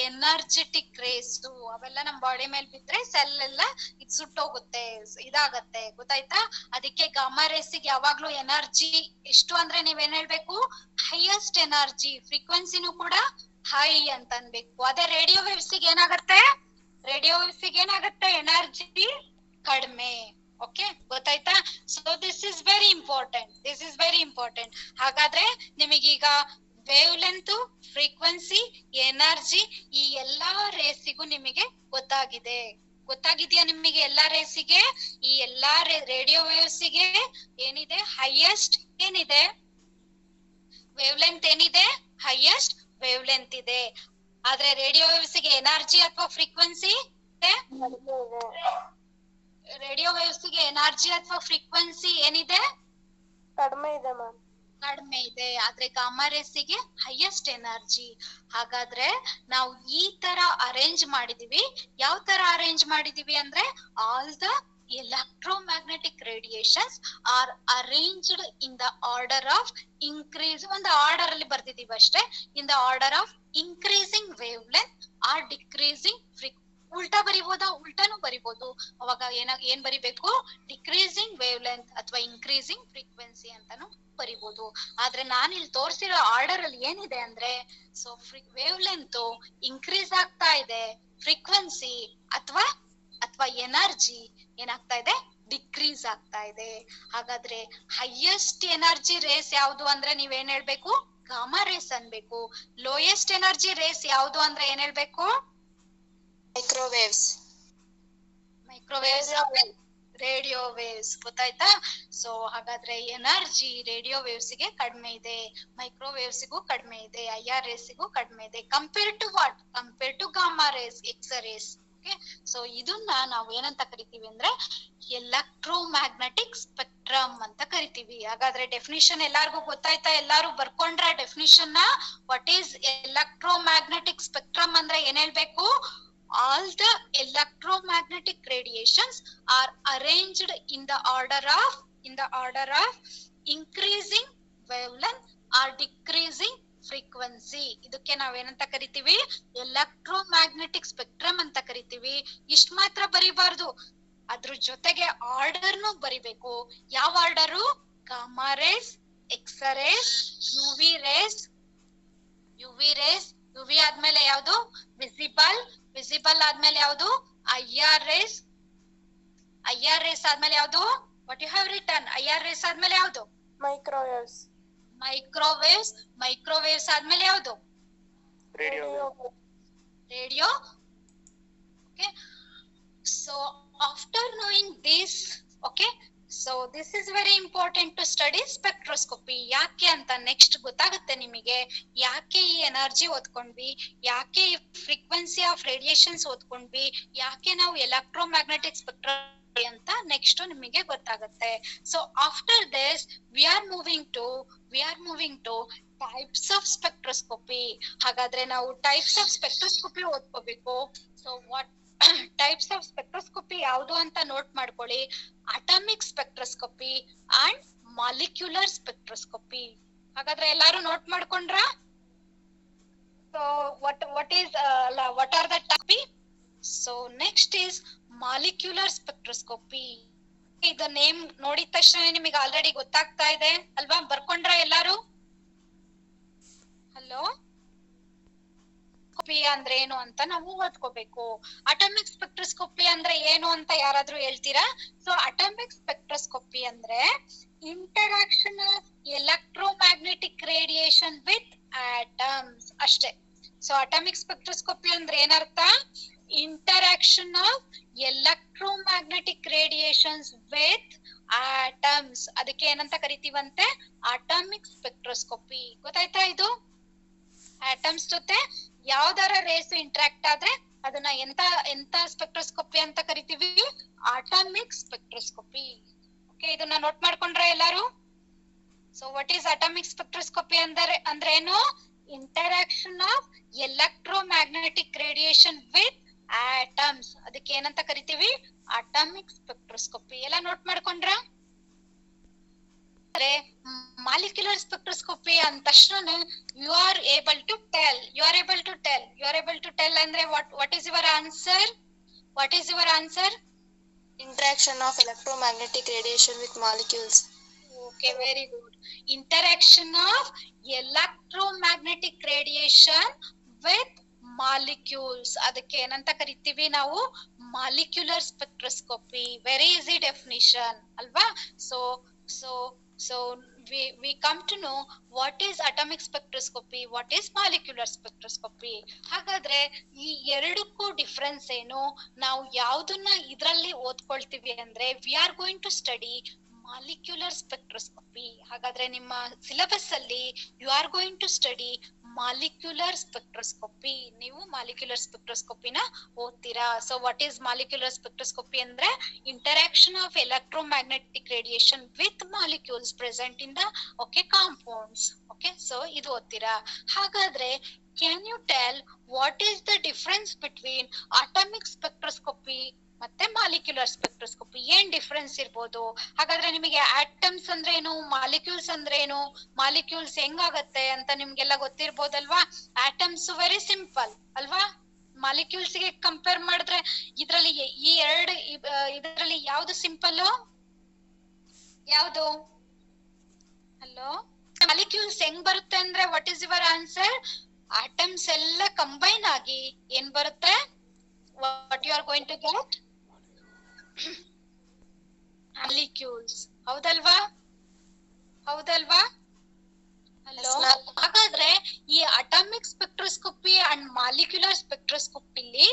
Energetic race. ಅವೆಲ್ಲ ನಮ್ ಬಾಡಿ ಮೇಲೆ ಬಿದ್ರೆ ಸೆಲ್ ಎಲ್ಲ ಸುಟ್ಟೋಗುತ್ತೆ, ಇದಾಗತ್ತೆ. ಗೊತ್ತಾಯ್ತಾ? ಅದಕ್ಕೆ ಗಾಮಾ ರೇಸಿಗೆ ಯಾವಾಗ್ಲೂ ಎನರ್ಜಿ ಎಷ್ಟು ಅಂದ್ರೆ ನೀವೇನ್ ಹೇಳ್ಬೇಕು? ಹೈಯೆಸ್ಟ್ ಎನರ್ಜಿ, ಫ್ರೀಕ್ವೆನ್ಸಿನೂ ಕೂಡ ಹೈ ಅಂತ ಅನ್ಬೇಕು. ಅದೇ ರೇಡಿಯೋ ವೇವ್ಸಿಗೆ ಏನಾಗತ್ತೆ? ರೇಡಿಯೋ ವೇವ್ಸಿಗೆ ಏನಾಗತ್ತೆ? ಎನರ್ಜಿ ಕಡಿಮೆ. ಓಕೆ, ಗೊತ್ತಾಯ್ತಾ? So this is very important, this is very important. ಹಾಗಾದ್ರೆ ನಿಮಗೀಗ ವೇವ್ ಲೆಂತ್, ಫ್ರೀಕ್ವೆನ್ಸಿ, ಎನರ್ಜಿ ಈ ಎಲ್ಲಾ ರೇಸಿಗೂ ನಿಮಗೆ ಗೊತ್ತಾಗಿದೆಯಾ ನಿಮಗೆ? ಎಲ್ಲಾ ರೇಸಿಗೆ, ಈ ಎಲ್ಲಾ ರೇಡಿಯೋ ವೇವ್ಸಿಗೆ ಏನಿದೆ? ಹೈಯೆಸ್ಟ್ ಏನಿದೆ? ವೇವ್ ಲೆಂತ್ ಏನಿದೆ? ಹೈಯೆಸ್ಟ್ ವೇವ್ ಲೆಂತ್ ಇದೆ. ಆದ್ರೆ ರೇಡಿಯೋ ವೇವ್ಸಿಗೆ ಎನರ್ಜಿ ಅಥವಾ ಫ್ರೀಕ್ವೆನ್ಸಿ ರೇಡಿಯೋ ವೇವ್ಸಿಗೆ ಎನರ್ಜಿ ಅಥವಾ ಫ್ರೀಕ್ವೆನ್ಸಿ ಏನಿದೆ? ಕಡಿಮೆ ಇದೆ ಮ್ಯಾಮ್. ಕಡಿಮೆ ಇದೆ. ಆದ್ರೆ ಗಾಮಾ ರೇಸಿಗೆ ಹೈಯೆಸ್ಟ್ ಎನರ್ಜಿ. ಹಾಗಾದ್ರೆ ನಾವು ಈ ತರ ಅರೇಂಜ್ ಮಾಡಿದೀವಿ. ಯಾವ ತರ ಅರೇಂಜ್ ಮಾಡಿದೀವಿ ಅಂದ್ರೆ, all the electromagnetic radiations are arranged in the order of increase. ಒಂದು ಆರ್ಡರ್ ಅಲ್ಲಿ ಬರ್ದಿದೀವಿ ಅಷ್ಟೇ. In the order of increasing wavelength or decreasing frequency. ಉಲ್ಟಾ ಬರಿಬೋದಾ? ಉಲ್ಟಾನು ಬರಿಬಹುದು. ಅವಾಗ ಏನ್ ಬರಿಬೇಕು? ಡಿಕ್ರೀಸಿಂಗ್ ವೇವ್ ಲೆಂತ್ ಅಥವಾ ಇನ್ಕ್ರೀಸಿಂಗ್ ಫ್ರೀಕ್ವೆನ್ಸಿ ಅಂತಾನು ಬರಿಬಹುದು. ಆದ್ರೆ ನಾನು ಇಲ್ಲಿ ತೋರಿಸಿರೋ ಆರ್ಡರ್ ಅಲ್ಲಿ ಏನಿದೆ ಅಂದ್ರೆ, ಸೊ ವೇವ್ ಲೆಂತ್ ಇನ್ಕ್ರೀಸ್ ಆಗ್ತಾ ಇದೆ, ಫ್ರೀಕ್ವೆನ್ಸಿ ಅಥವಾ ಎನರ್ಜಿ ಏನಾಗ್ತಾ ಇದೆ? ಡಿಕ್ರೀಸ್ ಆಗ್ತಾ ಇದೆ. ಹಾಗಾದ್ರೆ ಹೈಯೆಸ್ಟ್ ಎನರ್ಜಿ ರೇಸ್ ಯಾವ್ದು ಅಂದ್ರೆ ನೀವೇನ್ ಹೇಳ್ಬೇಕು? ಗಾಮಾ ರೇಸ್ ಅನ್ಬೇಕು. ಲೋಯೆಸ್ಟ್ ಎನರ್ಜಿ ರೇಸ್ ಯಾವ್ದು ಅಂದ್ರೆ ಏನ್ ಹೇಳ್ಬೇಕು? ಮೈಕ್ರೋವೇವ್ಸ್. Radio waves. ಗೊತ್ತಾಯ್ತಾ? ಸೊ ಹಾಗಾದ್ರೆ ಎನರ್ಜಿ ರೇಡಿಯೋ ವೇವ್ಸ್ಗೆ ಕಡಿಮೆ ಇದೆ, ಮೈಕ್ರೋವೇವ್ಸ್ಗೂ ಕಡಿಮೆ ಇದೆ, IR ರೇಸ್ಗೂ ಕಡಿಮೆ ಇದೆ. Compare to what? Compare to gamma rays, X rays. Okay, so ಇದನ್ನ ನಾವು ಏನಂತ ಕರಿತೀವಿ ಅಂದ್ರೆ ಎಲೆಕ್ಟ್ರೋಮ್ಯಾಗ್ನೆಟಿಕ್ ಸ್ಪೆಕ್ಟ್ರಮ್ ಅಂತ ಕರಿತೀವಿ. ಹಾಗಾದ್ರೆ ಡೆಫಿನಿಷನ್ ಎಲ್ಲಾರ್ಗೂ ಗೊತ್ತಾಯ್ತಾ? ಎಲ್ಲಾರು ಬರ್ಕೊಂಡ್ರ ಡೆಫಿನಿಷನ್ ನ? ವಾಟ್ ಈಸ್ ಎಲೆಕ್ಟ್ರೋಮ್ಯಾಗ್ನೆಟಿಕ್ ಸ್ಪೆಕ್ಟ್ರಮ್ ಅಂದ್ರೆ ಏನ್ ಹೇಳ್ಬೇಕು? All the electromagnetic radiations are arranged in the order of increasing wavelength or decreasing frequency. ಇದಕ್ಕೆ ನಾವೇನಂತ ಕರಿತೀವಿ? ಎಲೆಕ್ಟ್ರೋಮ್ಯಾಗ್ನೆಟಿಕ್ ಸ್ಪೆಕ್ಟ್ರಮ್ ಅಂತ ಕರಿತೀವಿ. ಇಷ್ಟ ಮಾತ್ರ ಬರಿಬಾರ್ದು, ಅದ್ರ ಜೊತೆಗೆ ಆರ್ಡರ್ನು ಬರಿಬೇಕು. ಯಾವ order? Gamma rays, X rays, UV rays. UV ಆದ್ಮೇಲೆ ಯಾವ್ದು? ವಿಸಿಬಲ್ ಆದ್ಮೇಲೆ ಯಾವ್ದು? IR ರೇಸ್ ಆದ್ಮೇಲೆ ಯಾವ್ದು? What you have return? IR rays ಆದ್ಮೇಲೆ ಯಾವ್ದು? ಮೈಕ್ರೋವೇವ್ಸ್ ಆದ್ಮೇಲೆ ಯಾವ್ದು? Radio. Okay, so after knowing this, okay, so this is very important to study spectroscopy. ಯಾಕೆ ಅಂತ ನೆಕ್ಸ್ಟ್ ಗೊತ್ತಾಗುತ್ತೆ ನಿಮಗೆ. ಯಾಕೆ ಈ ಎನರ್ಜಿ ಓದ್ಕೊಂಡ್ವಿ, ಯಾಕೆ ಈ ಫ್ರೀಕ್ವೆನ್ಸಿ ಆಫ್ ರೇಡಿಯೇಷನ್ಸ್ ಓದ್ಕೊಂಡ್ವಿ, ಯಾಕೆ ನಾವು ಎಲೆಕ್ಟ್ರೋಮ್ಯಾಗ್ನೆಟಿಕ್ ಸ್ಪೆಕ್ಟ್ರೋಸ್ಕೋಪಿ ಅಂತ ನೆಕ್ಸ್ಟ್ ನಿಮಗೆ ಗೊತ್ತಾಗುತ್ತೆ. So after this we are moving to types of spectroscopy. ಹಾಗಾದ್ರೆ ನಾವು ಟೈಪ್ಸ್ ಆಫ್ ಸ್ಪೆಕ್ಟ್ರೋಸ್ಕೋಪಿ ಓದ್ಕೋಬೇಕು. So what types of spectroscopy ಯಾವುದು ಅಂತ ನೋಟ್ ಮಾಡ್ಕೊಳ್ಳಿ. Atomic spectroscopy and molecular spectroscopy. ಹಾಗಾದ್ರೆ ಎಲ್ಲಾರು ನೋಟ್ ಮಾಡ್ಕೊಂಡ್ರ? So what are the topic? So next is molecular spectroscopy. ಇದು ನೇಮ್ ನೋಡಿದ ತಕ್ಷಣ ನಿಮಗೆ ಆಲ್ರೆಡಿ ಗೊತ್ತಾಗ್ತಾ ಇದೆ ಅಲ್ವಾ? ಬರ್ಕೊಂಡ್ರ ಎಲ್ಲಾರು? ಹಲೋ, ಸ್ಪೆಕ್ಟ್ರೋಸ್ಕೋಪಿ ಅಂದ್ರೆ ಏನು ಅಂತ ನಾವು ಓದ್ಕೋಬೇಕು. ಅಟಾಮಿಕ್ ಸ್ಪೆಕ್ಟ್ರೋಸ್ಕೋಪಿ ಅಂದ್ರೆ ಏನು ಅಂತ ಯಾರಾದ್ರೂ ಹೇಳ್ತೀರಾ? ಸೊ ಅಟಾಮಿಕ್ ಸ್ಪೆಕ್ಟ್ರೋಸ್ಕೋಪಿ ಅಂದ್ರೆ interaction of electromagnetic radiation with atoms ಅಷ್ಟೇ. ಸೊ ಅಟಾಮಿಕ್ ಸ್ಪೆಕ್ಟ್ರೋಸ್ಕೋಪಿ ಅಂದ್ರೆ ಏನರ್ಥ? Interaction of electromagnetic radiations with atoms. ಅದಕ್ಕೆ ಏನಂತ ಕರಿತೀವಂತೆ? Atomic spectroscopy. ಗೊತ್ತಾಯ್ತಾ? ಇದು ಆಟಮ್ಸ್ ಜೊತೆ ಯಾವ್ದಾರ ರೇಸ್ ಇಂಟ್ರಾಕ್ಟ್ ಆದ್ರೆ ಅದನ್ನ ಎಂತ ಸ್ಪೆಕ್ಟ್ರೋಸ್ಕೋಪಿ ಅಂತ ಕರಿತೀವಿ? Atomic spectroscopy. ಓಕೆ, ಇದನ್ನ ನೋಟ್ ಮಾಡ್ಕೊಂಡ್ರ ಎಲ್ಲಾರು? So what is atomic spectroscopy ಅಂದ್ರೆ ಏನು? Interaction of electromagnetic radiation with atoms. ಅದಕ್ಕೆ ಏನಂತ ಕರಿತೀವಿ? Atomic spectroscopy. ಎಲ್ಲ ನೋಟ್ ಮಾಡ್ಕೊಂಡ್ರ? ಮಾಲಿಕ್ಯುಲರ್ ಸ್ಪೆಕ್ಟ್ರೋಸ್ಕೋಪಿ ಅಂದ ತಕ್ಷಣ you are able to tell ಅಂದ್ರೆ what is your answer? What is your answer? Interaction of electromagnetic radiation with molecules. Okay, very good. Interaction of electromagnetic radiation with molecules. ಅದಕ್ಕೆ ಏನಂತ ಕರಿತೀವಿ ನಾವು? Molecular spectroscopy. Very easy definition ಅಲ್ವಾ? So we come to know what is atomic spectroscopy, what is molecular spectroscopy. ಹಾಗಾದ್ರೆ ಈ ಎರಡಕ್ಕೂ ಡಿಫರೆನ್ಸ್ ಏನು? ನಾವು ಯಾವ್ದನ್ನ ಇದ್ರಲ್ಲಿ ಓದ್ಕೊಳ್ತೀವಿ ಅಂದ್ರೆ we are going to study molecular spectroscopy. ಹಾಗಾದ್ರೆ ನಿಮ್ಮ ಸಿಲೆಬಸ್ ಅಲ್ಲಿ you are going to study molecular spectroscopy. ನೀವು ಮಾಲಿಕ್ಯುಲರ್ ಸ್ಪೆಕ್ಟ್ರೋಸ್ಕೋಪಿನ ಓದ್ತೀರಾ. So what is molecular spectroscopy ಅಂದ್ರೆ interaction of electromagnetic radiation with molecules present in the compounds. Okay, so ಇದು ಓದ್ತೀರಾ. ಹಾಗಾದ್ರೆ can you tell what is the difference between atomic spectroscopy ಮತ್ತೆ ಮಾಲಿಕ್ಯುಲರ್ ಸ್ಪೆಕ್ಟ್ರೋಸ್ಕೋಪಿ? ಏನ್ ಡಿಫರೆನ್ಸ್ ಇರ್ಬೋದು? ಹಾಗಾದ್ರೆ ನಿಮಗೆ ಆಟಮ್ಸ್ ಅಂದ್ರೆ ಏನು, ಮಾಲಿಕ್ಯೂಲ್ಸ್ ಅಂದ್ರೆ ಏನು, ಮಾಲಿಕ್ಯೂಲ್ಸ್ ಹೆಂಗಾಗತ್ತೆ ಅಂತ ನಿಮ್ಗೆಲ್ಲ ಗೊತ್ತಿರ್ಬೋದಲ್ವಾ? ಆಟಮ್ಸ್ ವೆರಿ ಸಿಂಪಲ್ ಅಲ್ವಾ? ಮಾಲಿಕ್ಯೂಲ್ಸ್ ಗೆ ಕಂಪೇರ್ ಮಾಡಿದ್ರೆ ಇದ್ರಲ್ಲಿ ಈ ಎರಡು ಇದರಲ್ಲಿ ಯಾವ್ದು ಸಿಂಪಲ್? ಯಾವ್ದು? ಹಲೋ, ಮಾಲಿಕ್ಯೂಲ್ಸ್ ಹೆಂಗ್ ಬರುತ್ತೆ ಅಂದ್ರೆ what is your answer? Atoms ಎಲ್ಲ ಕಂಬೈನ್ ಆಗಿ ಏನ್ ಬರುತ್ತೆ? What you are going to get? Molecules. ಹೌದಲ್ವಾ? ಹೌದಲ್ವಾ? ಹಲೋ. ಹಾಗಾದ್ರೆ ಈ ಅಟಾಮಿಕ್ ಸ್ಪೆಕ್ಟ್ರೋಸ್ಕೋಪಿ ಅಂಡ್ ಮಾಲಿಕ್ಯುಲರ್ ಸ್ಪೆಕ್ಟ್ರೋಸ್ಕೋಪಿಲಿ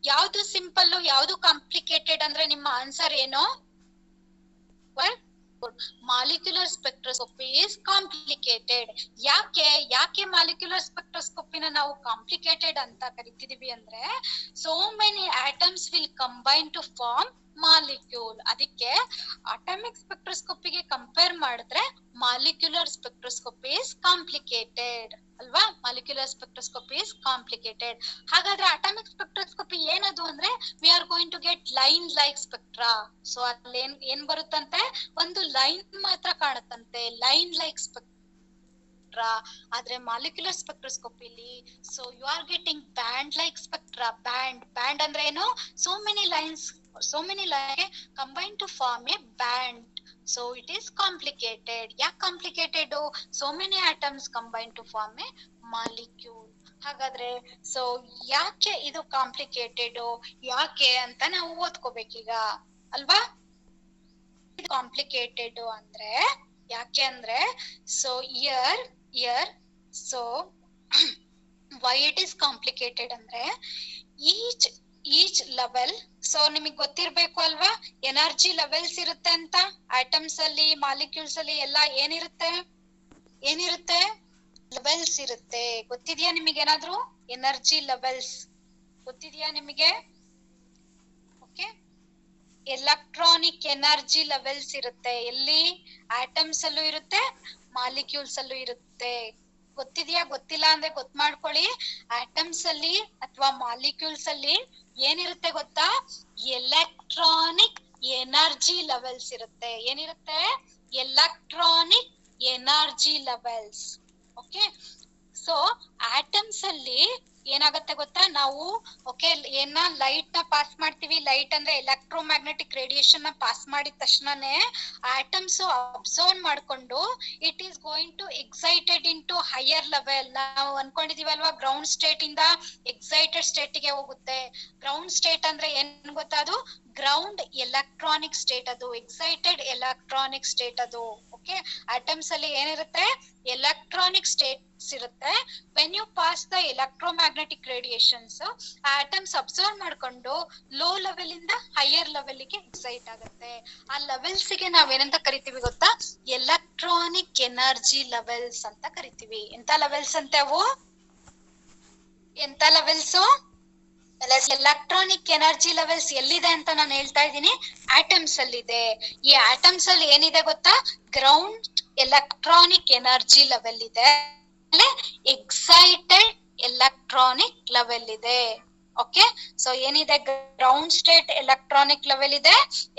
ಯಾವ್ದು ಸಿಂಪಲ್, ಯಾವ್ದು ಕಾಂಪ್ಲಿಕೇಟೆಡ್ ಅಂದ್ರೆ ನಿಮ್ಮ ಆನ್ಸರ್ ಏನು? Molecular spectroscopy is complicated. ಯಾಕೆ ಮಾಲಿಕ್ಯುಲರ್ ಸ್ಪೆಕ್ಟ್ರೋಸ್ಕೋಪಿನ ನಾವು ಕಾಂಪ್ಲಿಕೇಟೆಡ್ ಅಂತ ಕರಿತಿದೀವಿ ಅಂದ್ರೆ so many atoms will combine to form molecule. ಅದಕ್ಕೆ ಅಟಾಮಿಕ್ ಸ್ಪೆಕ್ಟ್ರೋಸ್ಕೋಪಿಗೆ ಕಂಪೇರ್ ಮಾಡಿದ್ರೆ ಮಾಲಿಕ್ಯುಲರ್ ಸ್ಪೆಕ್ಟ್ರೋಸ್ಕೋಪಿ ಇಸ್ ಕಾಂಪ್ಲಿಕೇಟೆಡ್ ಅಲ್ವಾ? Molecular spectroscopy is complicated. ಹಾಗಾದ್ರೆ ಅಟಾಮಿಕ್ ಸ್ಪೆಕ್ಟ್ರೋಸ್ಕೋಪಿ ಏನದು ಅಂದ್ರೆ we are going to get line like spectra. So ಅಲ್ಲಿ ಏನ್ ಬರುತ್ತಂತೆ? ಒಂದು ಲೈನ್ ಮಾತ್ರ ಕಾಣುತ್ತಂತೆ, ಲೈನ್ ಲೈಕ್ ಸ್ಪೆಕ್ಟ್ರಾ. ಆದ್ರೆ ಮಾಲಿಕ್ಯುಲರ್ ಸ್ಪೆಕ್ಟ್ರೋಸ್ಕೋಪಿಲಿ so you are getting band like spectra. Band ಅಂದ್ರೆ ಏನು? so many lines combine to form a band. So it is complicated. ಯಾಕೆ complicated? so many atoms combine to form a molecule. ಹಾಗಾದ್ರೆ ಸೊ ಯಾಕೆ ಇದು ಕಾಂಪ್ಲಿಕೇಟೆಡ್, ಯಾಕೆ ಅಂತ ನಾವು ಓದ್ಕೋಬೇಕೀಗ ಅಲ್ವಾ? ಕಾಂಪ್ಲಿಕೇಟೆಡ್ ಅಂದ್ರೆ ಯಾಕೆ ಅಂದ್ರೆ so here so why it is complicated ಅಂದ್ರೆ ಈಚ್ ಲೆವೆಲ್. ಸೊ ನಿಮಗ್ ಗೊತ್ತಿರ್ಬೇಕು ಅಲ್ವಾ ಎನರ್ಜಿ ಲೆವೆಲ್ಸ್ ಇರುತ್ತೆ ಅಂತ. ಆಟಮ್ಸ್ ಅಲ್ಲಿ, ಮಾಲಿಕ್ಯೂಲ್ಸ್ ಅಲ್ಲಿ ಎಲ್ಲ ಏನಿರುತ್ತೆ? ಲೆವೆಲ್ಸ್ ಇರುತ್ತೆ. ಗೊತ್ತಿದ್ಯಾ ನಿಮಗೇನಾದ್ರೂ? ಎನರ್ಜಿ ಲೆವೆಲ್ಸ್ ಗೊತ್ತಿದ್ಯಾ ನಿಮಗೆ? ಓಕೆ, ಎಲೆಕ್ಟ್ರಾನಿಕ್ ಎನರ್ಜಿ ಲೆವೆಲ್ಸ್ ಇರುತ್ತೆ. ಎಲ್ಲಿ? ಆಟಮ್ಸ್ ಅಲ್ಲೂ ಇರುತ್ತೆ, ಮಾಲಿಕ್ಯೂಲ್ಸ್ ಅಲ್ಲೂ ಇರುತ್ತೆ. ಗೊತ್ತಿದ್ಯಾ? ಗೊತ್ತಿಲ್ಲ ಅಂದ್ರೆ ಗೊತ್ತು ಮಾಡ್ಕೊಳ್ಳಿ. ಆಟಮ್ಸ್ ಅಲ್ಲಿ ಅಥವಾ ಮಾಲಿಕ್ಯೂಲ್ಸ್ ಅಲ್ಲಿ ಏನಿರುತ್ತೆ ಗೊತ್ತಾ? ಎಲೆಕ್ಟ್ರಾನಿಕ್ ಎನರ್ಜಿ ಲೆವೆಲ್ಸ್ ಇರುತ್ತೆ. ಏನಿರುತ್ತೆ? Electronic energy levels. Okay, so atoms ಅಲ್ಲಿ ಏನಾಗತ್ತೆ ಗೊತ್ತಾ? ನಾವು ಓಕೆ ಏನ ಲೈಟ್ ನ ಪಾಸ್ ಮಾಡ್ತೀವಿ. ಲೈಟ್ ಅಂದ್ರೆ ಎಲೆಕ್ಟ್ರೋಮ್ಯಾಗ್ನೆಟಿಕ್ ರೇಡಿಯೇಷನ್ ನ ಪಾಸ್ ಮಾಡಿದ ತಕ್ಷಣನೇ ಆಟಮ್ಸ್ ಅಬ್ಸರ್ವ್ ಮಾಡ್ಕೊಂಡು it is going to excited in to higher level. ನಾವು ಅನ್ಕೊಂಡಿದೀವಲ್ವಾ ಗ್ರೌಂಡ್ ಸ್ಟೇಟ್ ಇಂದ ಎಕ್ಸೈಟೆಡ್ ಸ್ಟೇಟ್ ಗೆ ಹೋಗುತ್ತೆ. ಗ್ರೌಂಡ್ ಸ್ಟೇಟ್ ಅಂದ್ರೆ ಏನ್ ಗೊತ್ತಾ? ಅದು ಗ್ರೌಂಡ್ ಎಲೆಕ್ಟ್ರಾನಿಕ್ ಸ್ಟೇಟ್, ಅದು ಎಕ್ಸೈಟೆಡ್ ಎಲೆಕ್ಟ್ರಾನಿಕ್ ಸ್ಟೇಟ್ ಅದು. ಓಕೆ, ಆಟಮ್ಸ್ ಅಲ್ಲಿ ಏನಿರುತ್ತೆ? ಎಲೆಕ್ಟ್ರಾನಿಕ್ ಸ್ಟೇಟ್ಸ್ ಇರುತ್ತೆ. When you pass the electromagnetic radiations atoms observe ಮಾಡ್ಕೊಂಡು ಲೋ ಲೆವೆಲ್ ಇಂದ ಹೈಯರ್ ಲೆವೆಲ್ ಗೆ ಎಕ್ಸೈಟ್ ಆಗುತ್ತೆ. ಆ ಲೆವೆಲ್ಸ್ ಗೆ ನಾವೇನಂತ ಕರಿತೀವಿ ಗೊತ್ತಾ? ಎಲೆಕ್ಟ್ರಾನಿಕ್ ಎನರ್ಜಿ ಲೆವೆಲ್ಸ್ ಅಂತ ಕರಿತೀವಿ. ಎಂತ ಲೆವೆಲ್ಸ್ ಅಂತೆ ಅವು? ಎಂತ ಲೆವೆಲ್ಸ್? ಎಲೆಕ್ಟ್ರಾನಿಕ್ ಎನರ್ಜಿ ಲೆವೆಲ್ಸ್ ಎಲ್ಲಿದೆ ಅಂತ ನಾನು ಹೇಳ್ತಾ ಇದ್ದೀನಿ, ಆಟಮ್ಸ್ ಅಲ್ಲಿ ಇದೆ. ಈ ಆಟಮ್ಸ್ ಅಲ್ಲಿ ಏನಿದೆ ಗೊತ್ತಾ? ಗ್ರೌಂಡ್ ಎಲೆಕ್ಟ್ರಾನಿಕ್ ಎನರ್ಜಿ ಲೆವೆಲ್ ಇದೆ, ಎಕ್ಸೈಟೆಡ್ ಎಲೆಕ್ಟ್ರಾನಿಕ್ ಲೆವೆಲ್ ಇದೆ. ಓಕೆ, ಸೊ ಏನಿದೆ ಗ್ರೌಂಡ್ ಸ್ಟೇಟ್ ಎಲೆಕ್ಟ್ರಾನಿಕ್ ಲೆವೆಲ್ ಇದೆ,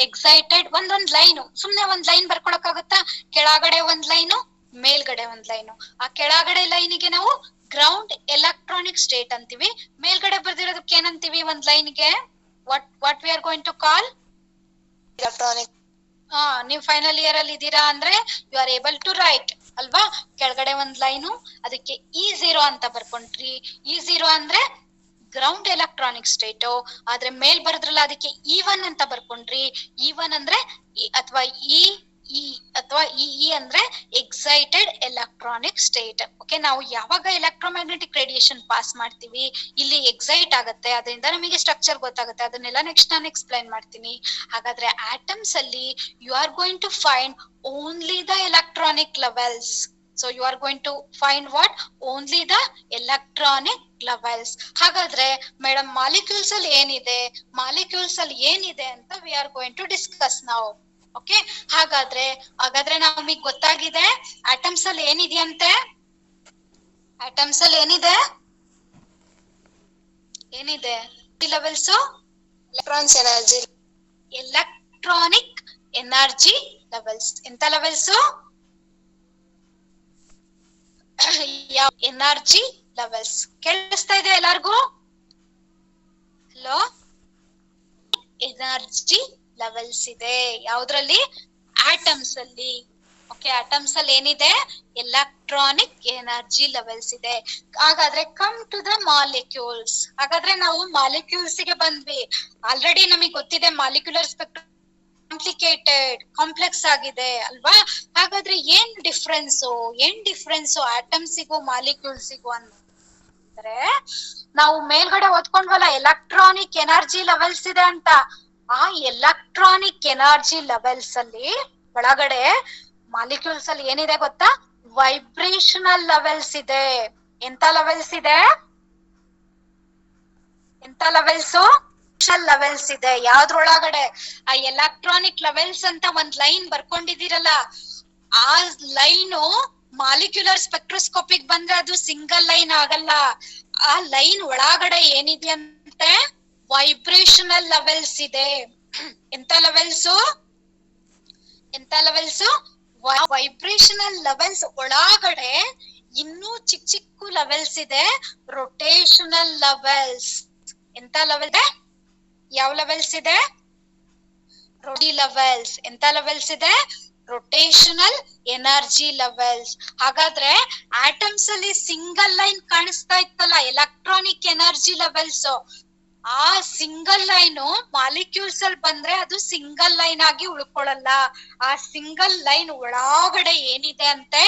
ಎಕ್ಸೈಟೆಡ್ ಒಂದೊಂದ್ ಲೈನು, ಸುಮ್ನೆ ಒಂದ್ ಲೈನ್ ಬರ್ಕೊಳಕ್ಕಾಗತ್ತಾ? ಕೆಳಗಡೆ ಒಂದ್ ಲೈನು, ಮೇಲ್ಗಡೆ ಒಂದ್ ಲೈನು. ಆ ಕೆಳಗಡೆ ಲೈನಿಗೆ ನಾವು ಗ್ರೌಂಡ್ ಎಲೆಕ್ಟ್ರಾನಿಕ್ ಸ್ಟೇಟ್ ಅಂತೀವಿ, ಮೇಲ್ಗಡೆ ಬರ್ದಿರೋದಕ್ಕೆ ಏನಂತೀವಿ ಒಂದ್ ಲೈನ್ಗೆ? What we are going to call? electronic, ನೀವು ಫೈನಲ್ ಇಯರ್ ಅಲ್ಲಿ ಇದ್ದೀರಾ ಅಂದ್ರೆ you are able to write ಅಲ್ವಾ? ಕೆಳಗಡೆ ಒಂದ್ ಲೈನು, ಅದಕ್ಕೆ E0 ಅಂತ ಬರ್ಕೊಂಡ್ರಿ. E0 ಅಂದ್ರೆ ಗ್ರೌಂಡ್ ಎಲೆಕ್ಟ್ರಾನಿಕ್ ಸ್ಟೇಟ್, ಆದ್ರೆ ಮೇಲ್ ಬರದ್ರಲ್ಲ ಅದಕ್ಕೆ E1 ಅಂತ ಬರ್ಕೊಂಡ್ರಿ. E1 ಅಂದ್ರೆ ಅಥವಾ ಇ ಅಂದ್ರೆ ಎಕ್ಸೈಟೆಡ್ ಎಲೆಕ್ಟ್ರಾನಿಕ್ ಸ್ಟೇಟ್. ಓಕೆ, ನಾವು ಯಾವಾಗ ಎಲೆಕ್ಟ್ರೋಮ್ಯಾಗ್ನೆಟಿಕ್ ರೇಡಿಯೇಷನ್ ಪಾಸ್ ಮಾಡ್ತೀವಿ, ಇಲ್ಲಿ ಎಕ್ಸೈಟ್ ಆಗುತ್ತೆ, ಅದರಿಂದ ನಮಗೆ ಸ್ಟ್ರಕ್ಚರ್ ಗೊತ್ತಾಗುತ್ತೆ. ಅದನ್ನೆಲ್ಲ ನೆಕ್ಸ್ಟ್ ನಾನು ಎಕ್ಸ್ಪ್ಲೈನ್ ಮಾಡ್ತೀನಿ. ಹಾಗಾದ್ರೆ ಆಟಮ್ಸ್ ಅಲ್ಲಿ you are going to find only the electronic levels. So you are going to find what? Only the electronic levels. ಹಾಗಾದ್ರೆ ಮೇಡಮ್ ಮಾಲಿಕ್ಯೂಲ್ಸ್ ಅಲ್ಲಿ ಏನಿದೆ ಅಂತ we are going to discuss now. Okay, ಹಾಗಾದ್ರೆ ನಮಗೆ ಗೊತ್ತಾಗಿದೆ ಆಟಮ್ಸ್ ಅಲ್ಲಿ ಏನಿದೆಯಂತೆ. ಆಟಮ್ಸ್ ಅಲ್ಲಿ ಏನಿದೆ levels? electrons energy, electronic energy levels. ಎಂತ ಲೆವೆಲ್ಸ್? Energy levels. ಕೇಳಿಸ್ತಾ ಇದೆ ಎಲ್ಲಾರ್ಗೂ? ಹಲೋ, ಎನರ್ಜಿ ಲೆವೆಲ್ಸ್ ಇದೆ ಯಾವ್ದ್ರಲ್ಲಿ? ಆಟಮ್ಸ್ ಅಲ್ಲಿ. ಓಕೆ, ಆಟಮ್ಸ್ ಅಲ್ಲಿ ಏನಿದೆ? ಎಲೆಕ್ಟ್ರಾನಿಕ್ ಎನರ್ಜಿ ಲೆವೆಲ್ಸ್ ಇದೆ. ಹಾಗಾದ್ರೆ ಕಮ್ ಟು ದ ಮಾಲಿಕ್ಯೂಲ್ಸ್. ಹಾಗಾದ್ರೆ ನಾವು ಮಾಲಿಕ್ಯೂಲ್ಸ್ ಗೆ ಬಂದ್ವಿ. ಆಲ್ರೆಡಿ ನಮಗೆ ಗೊತ್ತಿದೆ ಮಾಲಿಕ್ಯುಲರ್ ಸ್ಪೆಕ್ಟ್ರಮ್ ಕಾಂಪ್ಲೆಕ್ಸ್ ಆಗಿದೆ ಅಲ್ವಾ? ಹಾಗಾದ್ರೆ ಏನ್ ಡಿಫ್ರೆನ್ಸ್ ಆಟಮ್ಸಿಗೂ ಮಾಲಿಕ್ಯೂಲ್ಸಿಗೂ ಅಂದ್ರೆ, ನಾವು ಮೇಲ್ಗಡೆ ಓದ್ಕೊಂಡ್ವಲ್ಲ ಎಲೆಕ್ಟ್ರಾನಿಕ್ ಎನರ್ಜಿ ಲೆವೆಲ್ಸ್ ಇದೆ ಅಂತ. ಆ ಎಲೆಕ್ಟ್ರಾನಿಕ್ ಎನರ್ಜಿ ಲೆವೆಲ್ಸ್ ಅಲ್ಲಿ ಒಳಗಡೆ ಮಾಲಿಕ್ಯೂಲ್ಸ್ ಅಲ್ಲಿ ಏನಿದೆ ಗೊತ್ತಾ? ವೈಬ್ರೇಷನಲ್ ಲೆವೆಲ್ಸ್ ಇದೆ. ಎಂತ ಲೆವೆಲ್ಸ್ ಇದೆ? ಲೆವೆಲ್ಸ್ ಇದೆ. ಯಾವ್ದ್ರೊಳಗಡೆ? ಆ ಎಲೆಕ್ಟ್ರಾನಿಕ್ ಲೆವೆಲ್ಸ್ ಅಂತ ಒಂದ್ ಲೈನ್ ಬರ್ಕೊಂಡಿದ್ದೀರಲ್ಲ, ಆ ಲೈನು ಮಾಲಿಕ್ಯುಲರ್ ಸ್ಪೆಕ್ಟ್ರೋಸ್ಕೋಪಿಕ್ ಬಂದ್ರೆ ಅದು ಸಿಂಗಲ್ ಲೈನ್ ಆಗಲ್ಲ. ಆ ಲೈನ್ ಒಳಗಡೆ ಏನಿದೆಯಂತೆ? ವೈಬ್ರೇಷನಲ್ ಲೆವೆಲ್ಸ್ ಇದೆ. ಎಂತ ಲೆವೆಲ್ಸ್? ವೈಬ್ರೇಷನಲ್ ಲೆವೆಲ್ಸ್ ಒಳಗಡೆ ಇನ್ನೂ ಚಿಕ್ಕ ಲೆವೆಲ್ಸ್ ಇದೆ, ರೊಟೇಷನಲ್ ಲೆವೆಲ್ಸ್. ಎಂತ ಲೆವೆಲ್ ಇದೆ? ಯಾವ ಲೆವೆಲ್ಸ್ ಇದೆ? ಲೆವೆಲ್ಸ್. ಎಂತ ಲೆವೆಲ್ಸ್ ಇದೆ? Rotational energy levels. ಹಾಗಾದ್ರೆ ಆಟಮ್ಸ್ ಅಲ್ಲಿ ಸಿಂಗಲ್ ಲೈನ್ ಕಾಣಿಸ್ತಾ ಇತ್ತಲ್ಲ ಎಲೆಕ್ಟ್ರಾನಿಕ್ ಎನರ್ಜಿ ಲೆವೆಲ್ಸ್, ಆ ಸಿಂಗಲ್ ಲೈನ್ ಮಾಲಿಕ್ಯೂಲ್ಸ್ ಅಲ್ಲಿ ಬಂದ್ರೆ ಅದು ಸಿಂಗಲ್ ಲೈನ್ ಆಗಿ ಉಳ್ಕೊಳ್ಳಲ್ಲ. ಆ ಸಿಂಗಲ್ ಲೈನ್ ಒಳಗಡೆ ಏನಿದೆ ಅಂತೆ?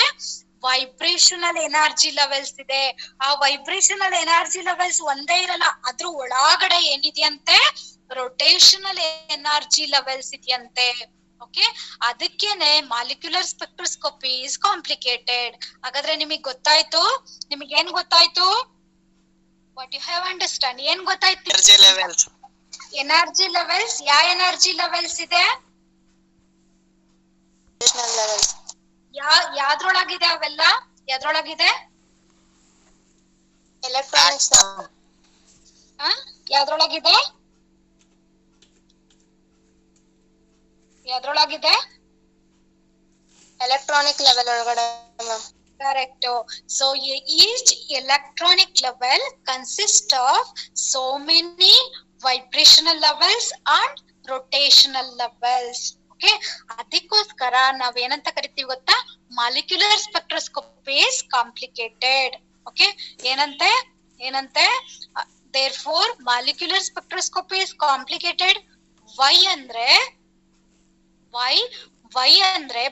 ವೈಬ್ರೇಷನಲ್ ಎನರ್ಜಿ ಲೆವೆಲ್ಸ್ ಇದೆ. ಆ ವೈಬ್ರೇಷನಲ್ ಎನರ್ಜಿ ಲೆವೆಲ್ಸ್ ಒಂದೇ ಇರಲ್ಲ, ಅದ್ರ ಒಳಗಡೆ ಏನಿದೆಯಂತೆ? ರೊಟೇಷನಲ್ ಎನರ್ಜಿ ಲೆವೆಲ್ಸ್ ಇದೆಯಂತೆ. ಓಕೆ, ಅದಕ್ಕೇನೆ ಮಾಲಿಕ್ಯುಲರ್ ಸ್ಪೆಕ್ಟ್ರೋಸ್ಕೋಪಿ ಇಸ್ ಕಾಂಪ್ಲಿಕೇಟೆಡ್. ಹಾಗಾದ್ರೆ ನಿಮಗ್ ಗೊತ್ತಾಯ್ತು? ನಿಮಗೆ ಏನ್ ಗೊತ್ತಾಯ್ತು? What you have understand? ಏನ್ ಗೊತ್ತಾಯ್ತು? Energy levels. Energy levels. ಯಾವ ಎನರ್ಜಿ ಲೆವೆಲ್ಸ್ ಇದೆ? vibrational levels, ಯಾವ್ದ್ರೊಳಗಿದೆ ಅವೆಲ್ಲ? ಯಾವ್ದ್ರೊಳಗಿದೆ? electronics, ಯಾವ್ದ್ರೊಳಗಿದೆ? electronic level ಒಳಗಡೆ ma'am. Correct. So each electronic level consists of so many vibrational levels and rotational levels. Okay, ಅದಕ್ಕೋಸ್ಕರ ನಾವೇನಂತ ಕರಿತೀವಿ ಗೊತ್ತಾ? Molecular spectroscopy is complicated. Okay, ಏನಂತೆ? therefore molecular spectroscopy is complicated. why ಅಂದ್ರೆ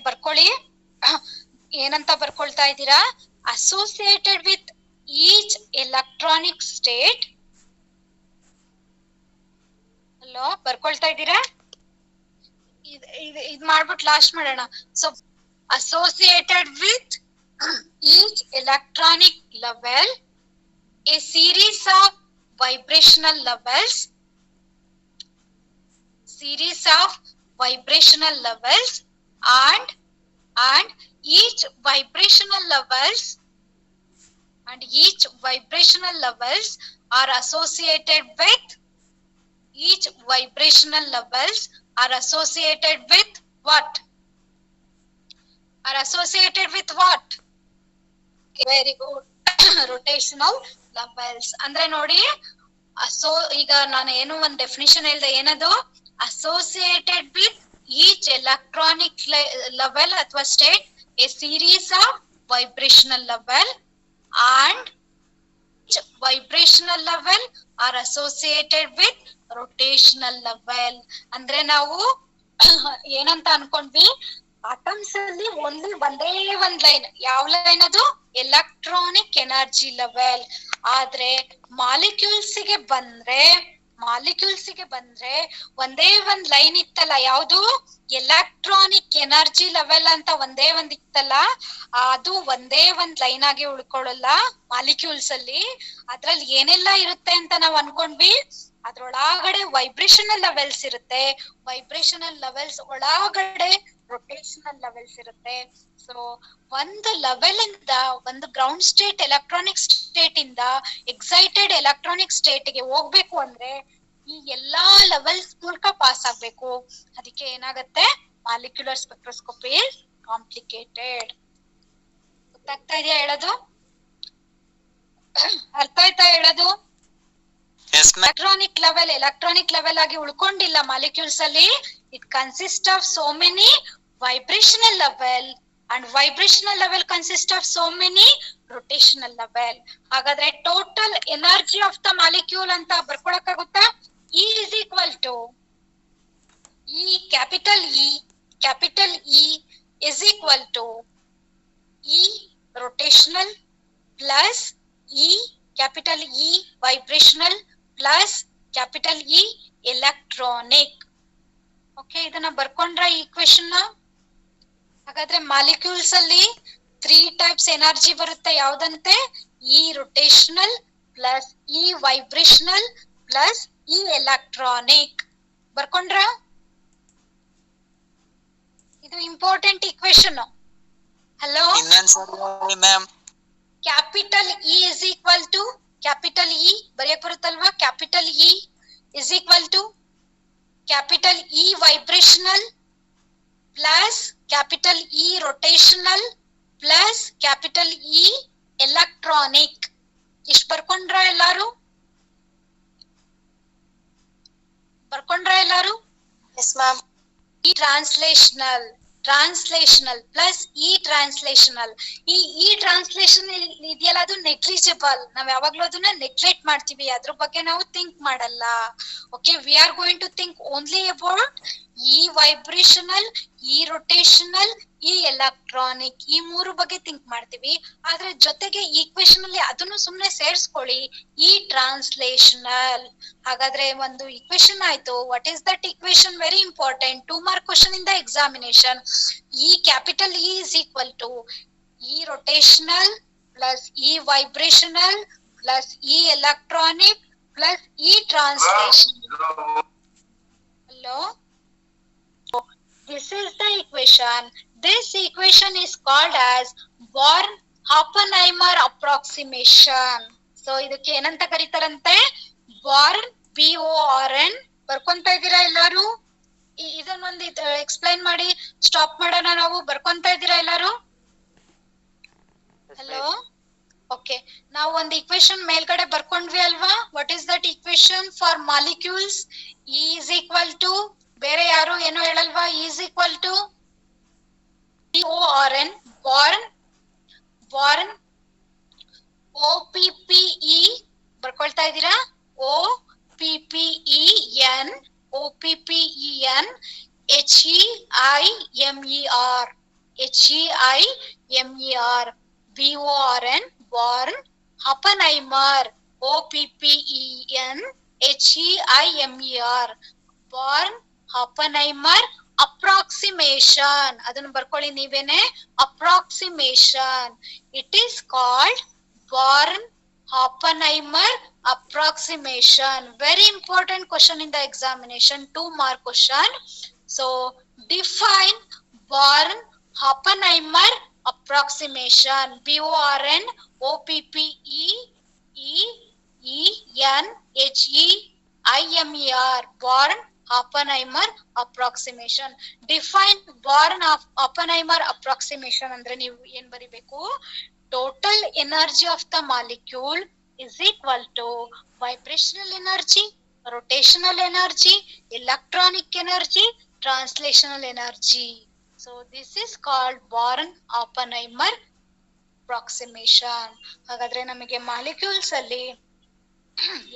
ಬರ್ಕೊಳ್ಳಿ, ಏನಂತ ಬರ್ಕೊಳ್ತಾ ಇದ್ದೀರಾ? Associated with each electronic state. Hello, ಬರ್ಕೊಳ್ತಾ ಇದ್ದೀರಾ? ಇದ್ ಮಾಡ್ಬಿಟ್ಟು ಲಾಸ್ಟ್ ಮಾಡೋಣ. So associated with each electronic level a series of vibrational levels and each vibrational levels are associated with each vibrational levels are associated with what? Are associated with what? Very good. Rotational levels. ಅಂದ್ರೆ ನೋಡಿ, ಈಗ ನಾನು ಏನು ಒಂದ್ ಡೆಫಿನಿಷನ್ ಹೇಳ್ದೆ, ಏನದು? Associated with each electronic level ಅಥವಾ state a series of vibrational level and each vibrational level are associated with rotational level. ಅಂದ್ರೆ ನಾವು ಏನಂತ ಅನ್ಕೊಂಡ್ವಿ, ಆಟಮ್ಸ್ ಅಲ್ಲಿ ಒಂದೇ ಒಂದ್ ಲೈನ್. ಯಾವ ಲೈನ್ ಅದು? Electronic energy level. ಆದ್ರೆ ಮಾಲಿಕ್ಯೂಲ್ಸ್ ಗೆ ಬಂದ್ರೆ ಒಂದೇ ಒಂದ್ ಲೈನ್ ಇತ್ತಲ್ಲ, ಯಾವ್ದು? ಎಲೆಕ್ಟ್ರಾನಿಕ್ ಎನರ್ಜಿ ಲೆವೆಲ್ ಅಂತ ಒಂದೇ ಒಂದ್ ಇತ್ತಲ್ಲ, ಅದು ಒಂದೇ ಒಂದ್ ಲೈನ್ ಆಗಿ ಉಳ್ಕೊಳ್ಳಲ್ಲ ಮಾಲಿಕ್ಯೂಲ್ಸ್ ಅಲ್ಲಿ. ಅದ್ರಲ್ಲಿ ಏನೆಲ್ಲ ಇರುತ್ತೆ ಅಂತ ನಾವ್ ಅನ್ಕೊಂಡ್ವಿ, ಅದ್ರೊಳಗಡೆ ವೈಬ್ರೇಷನಲ್ ಲೆವೆಲ್ಸ್ ಇರುತ್ತೆ, ವೈಬ್ರೇಷನಲ್ ಲೆವೆಲ್ಸ್ ಒಳಗಡೆ ರೊಟೇಷನಲ್ ಲೆವೆಲ್ಸ್ ಇರುತ್ತೆ. ಸೊ ಒಂದು ಲೆವೆಲ್ ಇಂದ, ಒಂದು ಗ್ರೌಂಡ್ ಸ್ಟೇಟ್ ಎಲೆಕ್ಟ್ರಾನಿಕ್ ಸ್ಟೇಟ್ ಇಂದ ಎಕ್ಸೈಟೆಡ್ ಎಲೆಕ್ಟ್ರಾನಿಕ್ ಸ್ಟೇಟ್ ಗೆ ಹೋಗ್ಬೇಕು ಅಂದ್ರೆ ಈ ಎಲ್ಲಾ ಲೆವೆಲ್ಸ್ ಮೂಲಕ ಪಾಸ್ ಆಗ್ಬೇಕು. ಅದಕ್ಕೆ ಏನಾಗತ್ತೆ, ಮಾಲಿಕ್ಯುಲರ್ ಸ್ಪೆಕ್ಟ್ರೋಸ್ಕೋಪಿ ಇಸ್ ಕಾಂಪ್ಲಿಕೇಟೆಡ್. ಗೊತ್ತಾಗ್ತಾ ಇದೆಯಾ ಹೇಳೋದು? ಅರ್ಥ ಆಯ್ತಾ ಹೇಳೋದು? ಎಲೆಕ್ಟ್ರಾನಿಕ್ ಲೆವೆಲ್ ಆಗಿ ಉಳ್ಕೊಂಡಿಲ್ಲ ಮಾಲಿಕ್ಯೂಲ್ಸ್ ಅಲ್ಲಿ. It consist of so many vibrational level and vibrational level consist of so many rotational level. ಹಾಗಾದ್ರೆ total energy of the molecule ಅಂತ ಬರ್ಕೊಳಕ್ಕಾಗುತ್ತಾ? E is equal to capital E is equal to E rotational plus E capital E vibrational plus capital E electronic. Okay, ಇದನ್ನ ಬರ್ಕೊಂಡ್ರ ಈ ಈಕ್ವೇಶನ್? ಹಾಗಾದ್ರೆ ಮಾಲಿಕ್ಯೂಲ್ಸ್ ಅಲ್ಲಿ 3 ಟೈಪ್ಸ್ ಎನರ್ಜಿ ಬರುತ್ತೆ. ಯಾವ್ದಂತೆ? E rotational plus E vibrational plus E electronic. ಬರ್ಕೊಂಡ್ರ? ಇದು important equation. Hello, capital E is equal to capital E ಬರೆಯಕ್ ಬರುತ್ತಲ್ವಾ? Capital E is equal to capital E vibrational plus capital E rotational plus capital E electronic. ಇಷ್ಟ ಬರ್ಕೊಂಡ್ರ ಎಲ್ಲಾರು? Yes ma'am. E translational plus E translational. ಈ ಟ್ರಾನ್ಸ್ಲೇಷನ್ ಇದೆಯಲ್ಲ, ಅದು ನೆಗ್ಲಿಜಿಬಲ್. ನಾವ್ ಯಾವಾಗ್ಲೂ ಅದನ್ನ ನೆಗ್ಲೆಕ್ಟ್ ಮಾಡ್ತೀವಿ, ಅದ್ರ ಬಗ್ಗೆ ನಾವು ಥಿಂಕ್ ಮಾಡಲ್ಲ. Okay, we are going to think only about ಇ ವೈಬ್ರೇಷನಲ್, ಇ ರೊಟೇಷನಲ್, ಇ ಎಲೆಕ್ಟ್ರಾನಿಕ್, ಈ 3 ಬಗ್ಗೆ ಥಿಂಕ್ ಮಾಡ್ತೀವಿ. ಆದ್ರೆ ಜೊತೆಗೆ ಈಕ್ವೇಶನ್ ಅಲ್ಲಿ ಅದನ್ನು ಸುಮ್ನೆ ಸೇರ್ಸ್ಕೊಳ್ಳಿ, ಇ ಟ್ರಾನ್ಸ್ಲೇಷನಲ್. ಹಾಗಾದ್ರೆ ಒಂದು ಈಕ್ವೇಶನ್ ಆಯ್ತು. What is that equation? Very important, 2 mark question in the examination. E capital E is equal to E rotational plus E vibrational plus E electronic plus E translation. Hello? So, this is the equation. This equation is called as Born-Oppenheimer approximation. So, ಇದಕ್ಕೆ ಏನಂತ ಕರೀತಾರಂತೆ? Born, BORN. ಬರ್ಕೊಂತ ಇದ್ದೀರಾ ಎಲ್ಲಾರು? ಇದನ್ನೊಂದು ಎಕ್ಸ್ಪ್ಲೈನ್ ಮಾಡಿ ಸ್ಟಾಪ್ ಮಾಡೋಣ ನಾವು. ಬರ್ಕೊಂತ ಇದ್ದೀರಾ ಎಲ್ಲಾರು? Hello, okay. ನಾವು ಒಂದು ಈಕ್ವೇಶನ್ ಮೇಲ್ಗಡೆ ಬರ್ಕೊಂಡ್ವಿ ಅಲ್ವಾ? What is that equation for molecules? E is equal to, ಬೇರೆ ಯಾರು ಏನು ಹೇಳಲ್ವಾ? E is equal to BORN, born OPPE. ಬರ್ಕೊಳ್ತಾ ಇದ್ದೀರಾ? OPPEN HEIMER BORN, born. Oppenheimer, OPPEN HEIMER, born. Oppenheimer approximation. ಅದನ್ನು ಬರ್ಕೊಳ್ಳಿ ನೀವೇನೆ, approximation. It is called Born Oppenheimer approximation. Very important question in the examination, 2 mark question. So define Born Oppenheimer approximation. BORN OPPEEN BORNHEIMER, Born Oppenheimer approximation. Define Born Oppenheimer approximation ಅಂದ್ರೆ ನೀವು ಏನ್ ಬರಿಬೇಕು? Total energy of the molecule is equal to vibrational energy, rotational energy, electronic energy, translational energy. So this is called Born Oppenheimer approximation. ಹಾಗಾದ್ರೆ ನಮಗೆ ಮಾಲಿಕ್ಯೂಲ್ಸ್ ಅಲ್ಲಿ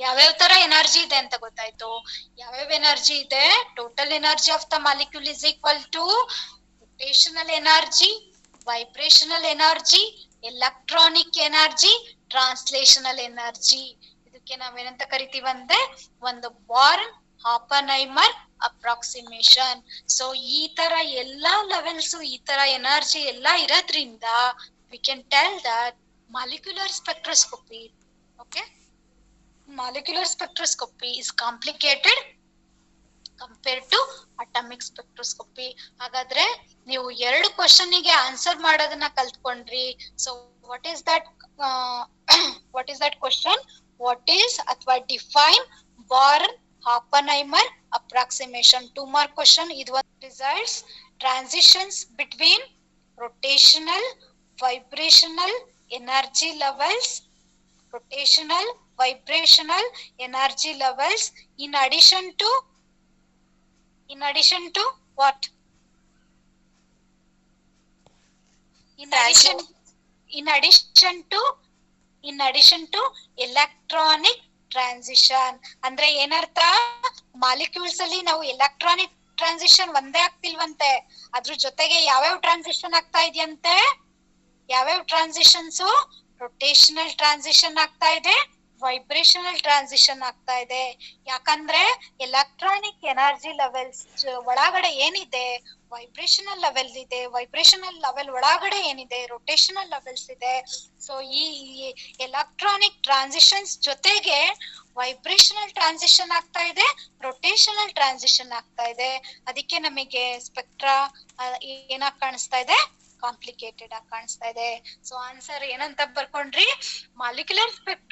ಯಾವ್ಯಾವ ತರ ಎನರ್ಜಿ ಇದೆ ಅಂತ ಗೊತ್ತಾಯ್ತು. ಯಾವ್ಯಾವ ಎನರ್ಜಿ ಇದೆ? Total energy of the molecule is equal to rotational energy, vibrational energy, electronic energy, translational energy. ಇದಕ್ಕೆ ನಾವೇನಂತ ಕರಿತೀವಂದ್ರೆ ಒಂದು ಬಾರ್ನ್ ಆಪನ್ಹೈಮರ್ ಅಪ್ರಾಕ್ಸಿಮೇಶನ್. ಸೊ ಈ ತರ ಎಲ್ಲಾ ಲೆವೆಲ್ಸ್, ಈ ತರ ಎನರ್ಜಿ ಎಲ್ಲಾ ಇರೋದ್ರಿಂದ we can tell that molecular spectroscopy, okay, molecular spectroscopy is complicated compared to atomic spectroscopy. ಹಾಗಾದ್ರೆ ನೀವು ಎರಡು ಕ್ವಶನ್ ಗೆ ಆನ್ಸರ್ ಮಾಡೋದನ್ನ ಕಲ್ತ್ಕೊಂಡ್ರಿ. So what is that question? What is ಅಥವಾ define Born Oppenheimer approximation. 2 mark question. ಇದು results transitions between rotational vibrational energy levels, rotational vibrational energy levels in addition to what? In addition to electronic transition. ಅಂದ್ರೆ ಏನರ್ಥ? ಮಾಲಿಕ್ಯೂಲ್ಸ್ ಅಲ್ಲಿ ನಾವು ಎಲೆಕ್ಟ್ರಾನಿಕ್ ಟ್ರಾನ್ಸಿಷನ್ ಒಂದೇ ಆಗ್ತಿಲ್ವಂತೆ, ಅದ್ರ ಜೊತೆಗೆ ಯಾವ್ಯಾವ ಟ್ರಾನ್ಸಿಷನ್ ಆಗ್ತಾ ಇದೆಯಂತೆ? ಯಾವ್ಯಾವ ಟ್ರಾನ್ಸಿಷನ್ಸ್? ರೊಟೇಷನಲ್ ಟ್ರಾನ್ಸಿಷನ್ ಆಗ್ತಾ ಇದೆ, ವೈಬ್ರೇಷನಲ್ ಟ್ರಾನ್ಸಿಷನ್ ಆಗ್ತಾ ಇದೆ. ಯಾಕಂದ್ರೆ ಎಲೆಕ್ಟ್ರಾನಿಕ್ ಎನರ್ಜಿ ಲೆವೆಲ್ಸ್ ಒಳಗಡೆ ಏನಿದೆ? ವೈಬ್ರೇಷನಲ್ ಲೆವೆಲ್ ಇದೆ. ವೈಬ್ರೇಷನಲ್ ಲೆವೆಲ್ ಒಳಗಡೆ ಏನಿದೆ? ರೊಟೇಷನಲ್ ಲೆವೆಲ್ಸ್ ಇದೆ. ಸೊ ಈ ಎಲೆಕ್ಟ್ರಾನಿಕ್ ಟ್ರಾನ್ಸಿಷನ್ಸ್ ಜೊತೆಗೆ ವೈಬ್ರೇಷನಲ್ ಟ್ರಾನ್ಸಿಷನ್ ಆಗ್ತಾ ಇದೆ, ರೊಟೇಷನಲ್ ಟ್ರಾನ್ಸಿಷನ್ ಆಗ್ತಾ ಇದೆ. ಅದಕ್ಕೆ ನಮಗೆ ಸ್ಪೆಕ್ಟ್ರಾ ಏನಾಗ್ ಕಾಣಿಸ್ತಾ ಇದೆ? ಕಾಂಪ್ಲಿಕೇಟೆಡ್ ಆಗಿ ಕಾಣಿಸ್ತಾ ಇದೆ. ಸೊ ಆನ್ಸರ್ ಏನಂತ ಬರ್ಕೊಂಡ್ರಿ? Molecular spectra